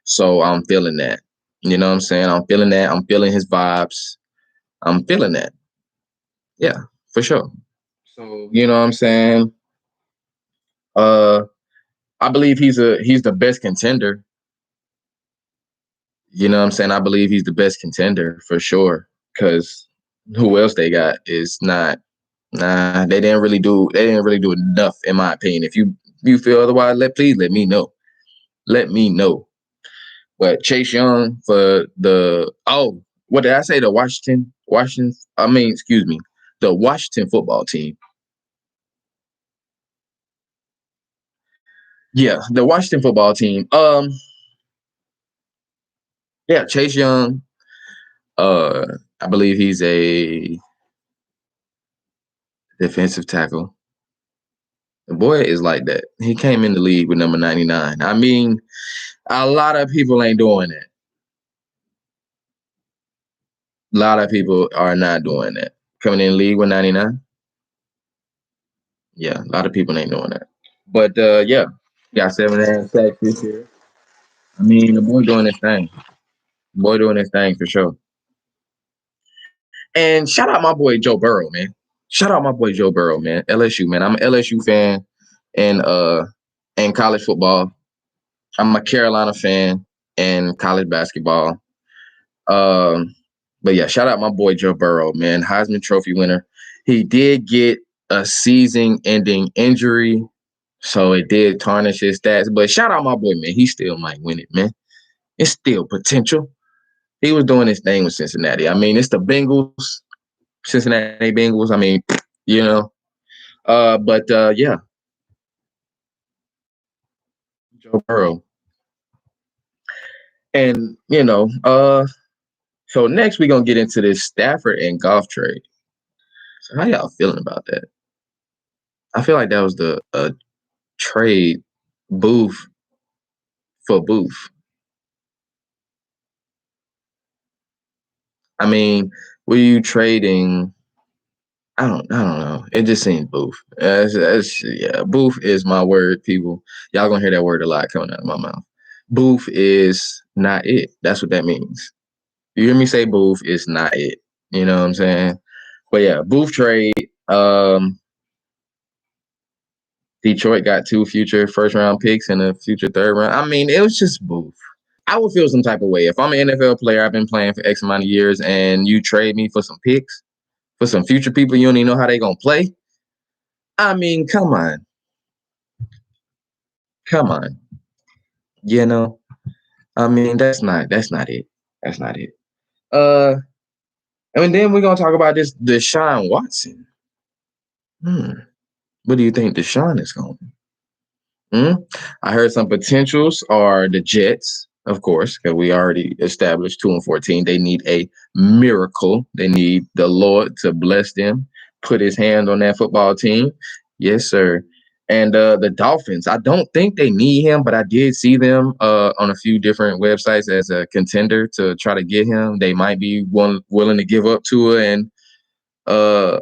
So I'm feeling that. You know what I'm saying? I'm feeling that. I'm feeling his vibes. I'm feeling that. Yeah, for sure. So, you know what I'm saying? I I believe he's the best contender. You know what I'm saying? I believe he's the best contender for sure. Because who else they got is not. Nah, they didn't really do enough, in my opinion. If you feel otherwise, please let me know. Let me know. But Chase Young for what did I say? The the Washington football team. Yeah, the Washington football team. Yeah, Chase Young. Uh, I believe he's a defensive tackle. The boy is like that. He came in the league with number 99. I mean, a lot of people ain't doing that. A lot of people are not doing that. Coming in the league with 99. Yeah, a lot of people ain't doing that. But yeah, got 7.5 sacks this year. I mean, the boy doing his thing. Boy doing his thing for sure. And shout out my boy Joe Burrow, man. Shout out my boy Joe Burrow, man. LSU, man. I'm an LSU fan in college football. I'm a Carolina fan in college basketball. Um, but yeah, shout out my boy Joe Burrow, man. Heisman Trophy winner. He did get a season-ending injury, so it did tarnish his stats. But shout out my boy, man. He still might win it, man. It's still potential. He was doing his thing with Cincinnati. I mean, it's the Bengals, Cincinnati Bengals. I mean, you know. But yeah, Joe Burrow. And so next we're gonna get into this Stafford and Goff trade. So how y'all feeling about that? I feel like that was the trade Booth for Booth. I mean, were you trading? I don't know. It just seems Booth. Yeah, Booth is my word, people. Y'all gonna hear that word a lot coming out of my mouth. Booth is not it. That's what that means. You hear me say Booth is not it. You know what I'm saying? But yeah, Booth trade. Detroit got 2 future first round picks and a future third round. I mean, it was just Booth. I would feel some type of way if I'm an NFL player. I've been playing for X amount of years, and you trade me for some picks for some future people you don't even know how they gonna play. I mean, come on. Come on. You know, I mean, that's not it. That's not it. Uh, and then we're gonna talk about this Deshaun Watson. What do you think Deshaun is going? I heard some potentials are the Jets, of course, because we already established 2-14. They need a miracle. They need the Lord to bless them, put his hand on that football team. Yes, sir. And the Dolphins, I don't think they need him, but I did see them on a few different websites as a contender to try to get him. They might be willing to give up Tua and uh,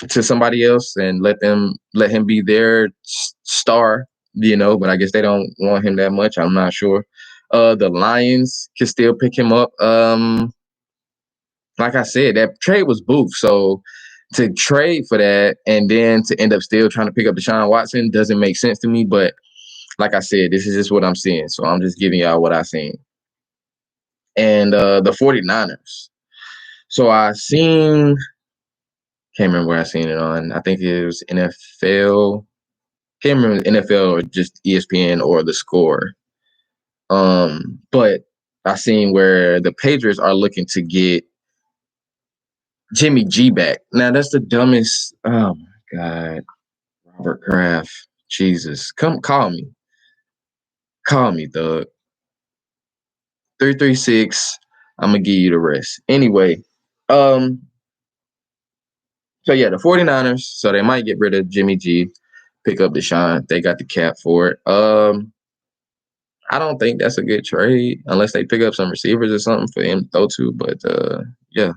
to somebody else and let him be their star, but I guess they don't want him that much. I'm not sure. The Lions can still pick him up. Like I said, that trade was Booth. So to trade for that and then to end up still trying to pick up Deshaun Watson doesn't make sense to me. But like I said, this is just what I'm seeing. So I'm just giving y'all what I've seen. And the 49ers. So can't remember where I seen it on. I think it was NFL. Can't remember NFL or just ESPN or the score. But I seen where the Patriots are looking to get Jimmy G back. Now that's the dumbest. Oh my God, Robert Kraft. Jesus, come call me. Call me, thug. 336. I'm gonna give you the rest. Anyway, so yeah, the 49ers. So they might get rid of Jimmy G, pick up Deshaun. They got the cap for it. I don't think that's a good trade unless they pick up some receivers or something for him to throw to. But yeah,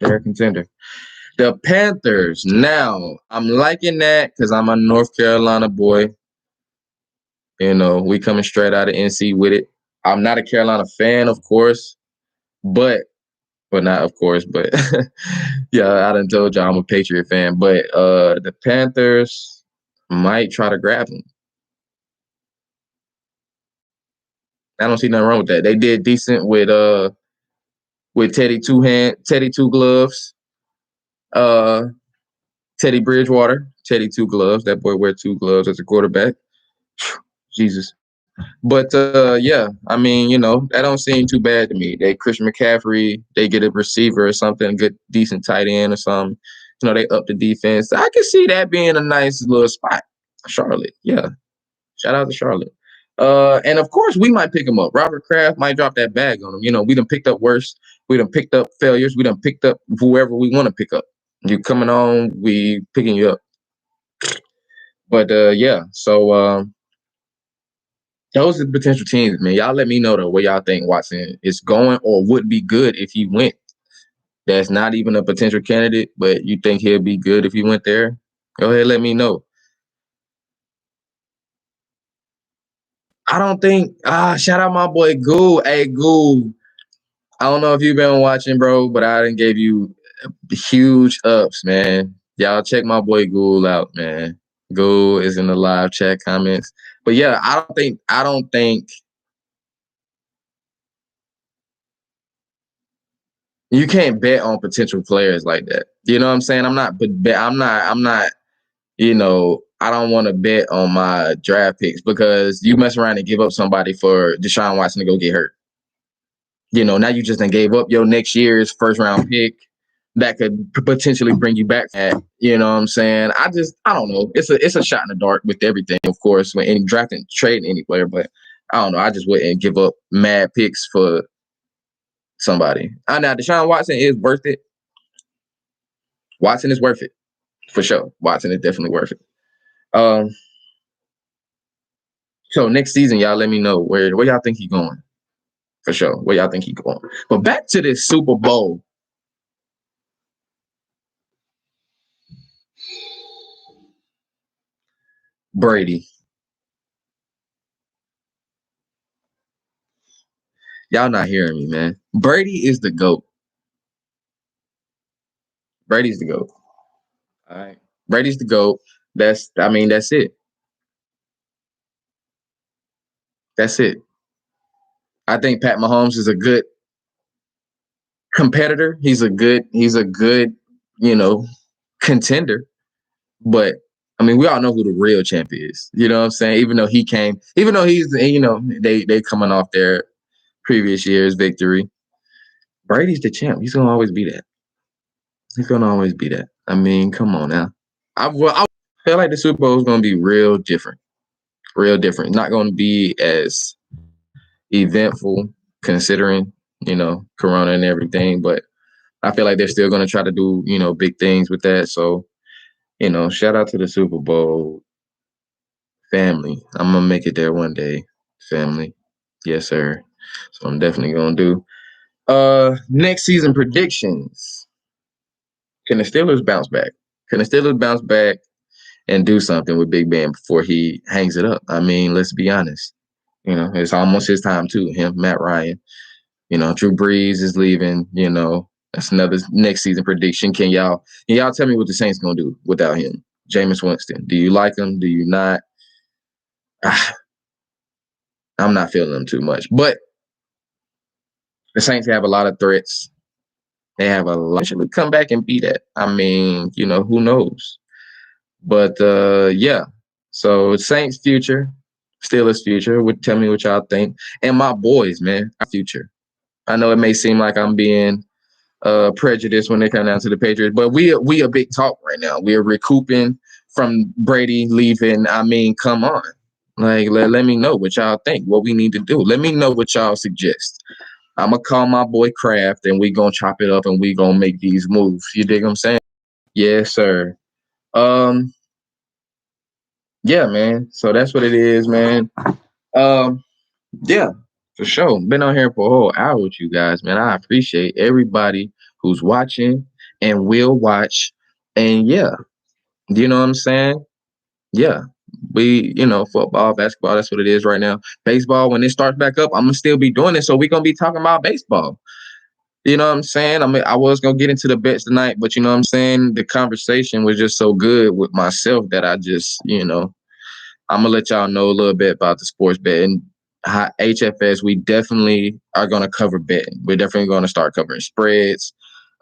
they're a contender. The Panthers. Now, I'm liking that because I'm a North Carolina boy. We coming straight out of NC with it. I'm not a Carolina fan, of course, but not of course, but yeah, I done told y'all I'm a Patriot fan. But the Panthers might try to grab him. I don't see nothing wrong with that. They did decent with Teddy Two Gloves, uh, Teddy Bridgewater, Teddy Two Gloves. That boy wear two gloves as a quarterback. Jesus. But yeah, I mean, that don't seem too bad to me. They Christian McCaffrey, they get a receiver or something, good decent tight end or something. They up the defense. I can see that being a nice little spot. Charlotte, yeah. Shout out to Charlotte. And of course, we might pick him up. Robert Kraft might drop that bag on him. We done picked up worse. We done picked up failures. We done picked up whoever we want to pick up. You coming on, we picking you up. But yeah, so those are the potential teams, man. Y'all let me know though where y'all think Watson is going or would be good if he went. That's not even a potential candidate, but you think he'll be good if he went there? Go ahead, let me know. I don't think. Shout out my boy Goo. Hey Goo. I don't know if you've been watching, bro, but I didn't give you huge ups, man. Y'all check my boy Ghoul out, man. Ghoul is in the live chat comments. But yeah, I don't think you can't bet on potential players like that. You know what I'm saying? I don't want to bet on my draft picks because you mess around and give up somebody for Deshaun Watson to go get hurt. Now you just done gave up your next year's first round pick that could potentially bring you back at, you know what I'm saying? I don't know. It's a shot in the dark with everything, of course, when any drafting, trading any player, but I don't know. I just wouldn't give up mad picks for somebody. Now Deshaun Watson is worth it. Watson is worth it for sure. Watson is definitely worth it. So next season, y'all let me know where y'all think he's going. For sure. Where y'all think he's going. But back to this Super Bowl. Brady. Y'all not hearing me, man. Brady is the GOAT. Brady's the GOAT. All right. Brady's the GOAT. That's it. That's it. I think Pat Mahomes is a good competitor. He's a good, contender. But we all know who the real champ is. You know what I'm saying? Even though he's, they coming off their previous year's victory. Brady's the champ. He's gonna always be that. He's gonna always be that. Come on now. I feel like the Super Bowl is gonna be real different. Real different. Not gonna be as eventful considering, Corona and everything, but I feel like they're still gonna try to do, big things with that. So, shout out to the Super Bowl family. I'm gonna make it there one day, family. Yes, sir. So I'm definitely gonna do. Next season predictions. Can the Steelers bounce back? Can the Steelers bounce back and do something with Big Ben before he hangs it up? Let's be honest. It's almost his time too. Him, Matt Ryan. Drew Brees is leaving. That's another next season prediction. Can y'all tell me what the Saints gonna do without him? Jameis Winston. Do you like him? Do you not? I'm not feeling them too much. But the Saints have a lot of threats. They have a lot. Should come back and beat that. Who knows? But yeah. So Saints future, Steelers future. Tell me what y'all think. And my boys, man, our future. I know it may seem like I'm being prejudiced when they come down to the Patriots, but we a big talk right now. We're recouping from Brady leaving. Come on. Like, let me know what y'all think, what we need to do. Let me know what y'all suggest. I'm going to call my boy Kraft, and we going to chop it up, and we going to make these moves. You dig what I'm saying? Yes, sir. Yeah, man. So that's what it is, man. Yeah, for sure. Been on here for a whole hour with you guys, man. I appreciate everybody who's watching and will watch. And yeah, you know what I'm saying? Yeah. Football, basketball, that's what it is right now. Baseball, when it starts back up, I'm going to still be doing it. So we're going to be talking about baseball. You know what I'm saying? I was going to get into the bets tonight, but you know what I'm saying? The conversation was just so good with myself that I just, I'm going to let y'all know a little bit about the sports betting HFS, we definitely are going to cover betting. We're definitely going to start covering spreads.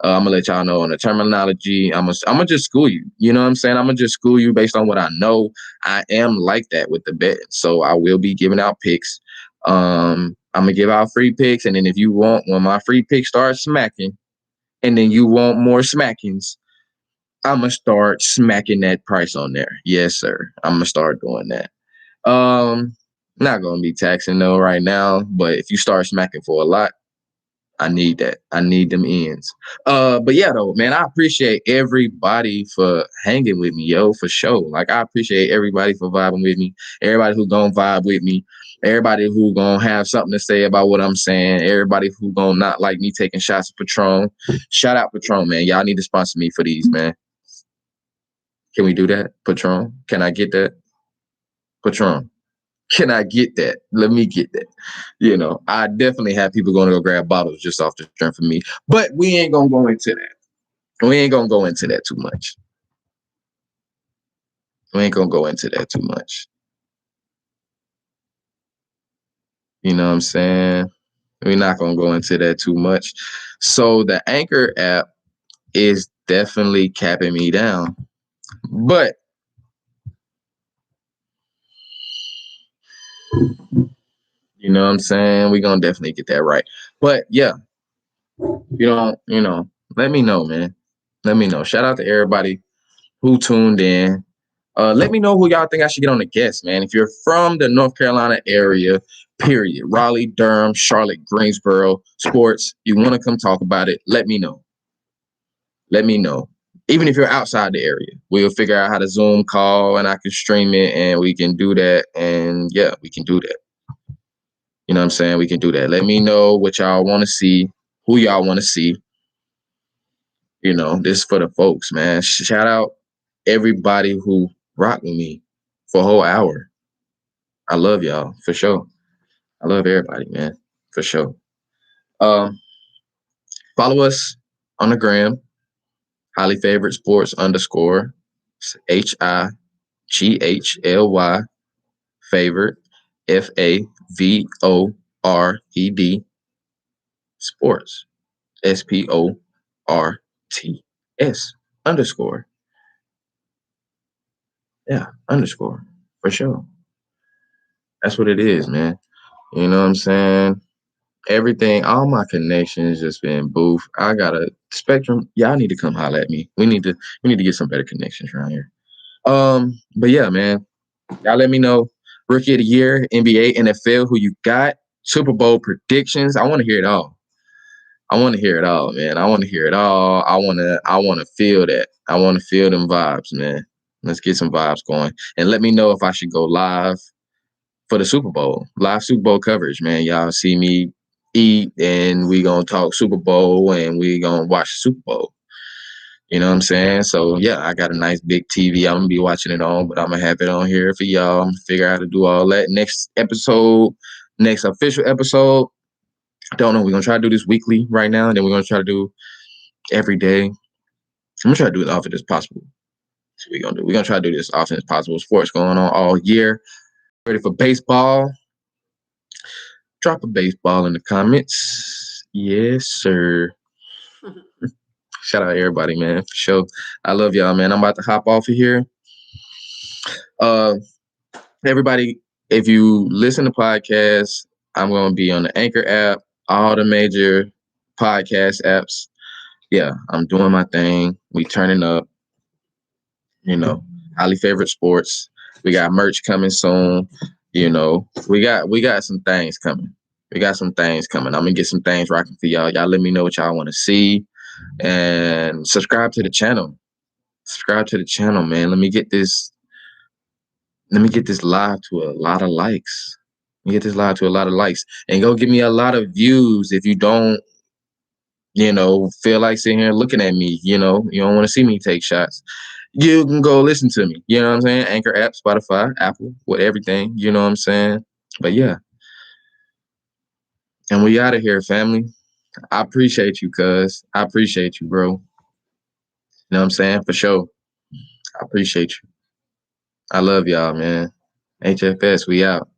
I'm gonna let y'all know on the terminology. I'm gonna just school you. You know what I'm saying? I'm gonna just school you based on what I know. I am like that with the betting, so I will be giving out picks. I'm gonna give out free picks, and then if you want, when my free picks start smacking, and then you want more smackings, I'm gonna start smacking that price on there. Yes, sir. I'm gonna start doing that. Not gonna be taxing though right now, but if you start smacking for a lot, I need that. I need them ends. But yeah, though, man, I appreciate everybody for hanging with me, yo, for sure. Like, I appreciate everybody for vibing with me. Everybody who gonna vibe with me. Everybody who gonna have something to say about what I'm saying. Everybody who gonna not like me taking shots of Patron. Shout out Patron, man. Y'all need to sponsor me for these, man. Can we do that, Patron? Can I get that, Patron? Can I get that? Let me get that. You know, I definitely have people going to go grab bottles just off the strength of me, but we ain't gonna go into that. We ain't gonna go into that too much. We ain't gonna go into that too much. You know what I'm saying? We're not gonna go into that too much. So the Anchor app is definitely capping me down, but you know what I'm saying? We're gonna definitely get that right. But yeah, let me know, man. Let me know. Shout out to everybody who tuned in. Let me know who y'all think I should get on the guest, man. If you're from the North Carolina area, period, Raleigh, Durham, Charlotte, Greensboro, sports, you want to come talk about it, let me know. Let me know. Even if you're outside the area, we'll figure out how to Zoom call and I can stream it and we can do that. And yeah, we can do that. You know what I'm saying? We can do that. Let me know what y'all want to see, who y'all want to see. You know, this is for the folks, man. Shout out everybody who rocked with me for a whole hour. I love y'all for sure. I love everybody, man, for sure. Um, Follow us on the gram, highly favorite sports underscore HIGHLY favorite FAVORED sports SPORTS underscore. Yeah, underscore for sure. That's what it is, man. You know what I'm saying? Everything, all my connections just been boof. I got a spectrum. Y'all need to come holler at me. We need to get some better connections around here. But yeah, man. Y'all let me know. Rookie of the year, NBA, NFL, who you got, Super Bowl predictions. I want to hear it all. I want to hear it all, man. I want to hear it all. I wanna feel that. I want to feel them vibes, man. Let's get some vibes going. And let me know if I should go live for the Super Bowl. Live Super Bowl coverage, man. Y'all see me eat and we gonna talk Super Bowl and we gonna watch the Super Bowl. You know what I'm saying? So yeah, I got a nice big TV. I'm gonna be watching it on, but I'm gonna have it on here for y'all. I'm gonna figure out how to do all that. Next episode, next official episode. I don't know. We're gonna try to do this weekly right now, and then we're gonna try to do every day. I'm gonna try to do it as often as possible. That's what we're gonna do. We're gonna try to do this as often as possible. Sports going on all year. Ready for baseball? Drop a baseball in the comments. Yes, sir. Shout out everybody, man, for sure. I love y'all, man. I'm about to hop off of here. Uh, Everybody, if you listen to podcasts, I'm going to be on the Anchor app, all the major podcast apps. Yeah, I'm doing my thing. We turning up, you know, highly favorite sports. We got merch coming soon. You know, we got some things coming. We got some things coming. I'm gonna get some things rocking for y'all. Y'all let me know what y'all want to see and subscribe to the channel. Subscribe to the channel, man. Let me get this live to a lot of likes. Get this live to a lot of likes and go give me a lot of views if you don't, feel like sitting here looking at me, you don't want to see me take shots. You can go listen to me. You know what I'm saying? Anchor app, Spotify, Apple, with everything. You know what I'm saying? But yeah. And we out of here, family. I appreciate you, cuz. I appreciate you, bro. You know what I'm saying? For sure. I appreciate you. I love y'all, man. HFS, we out.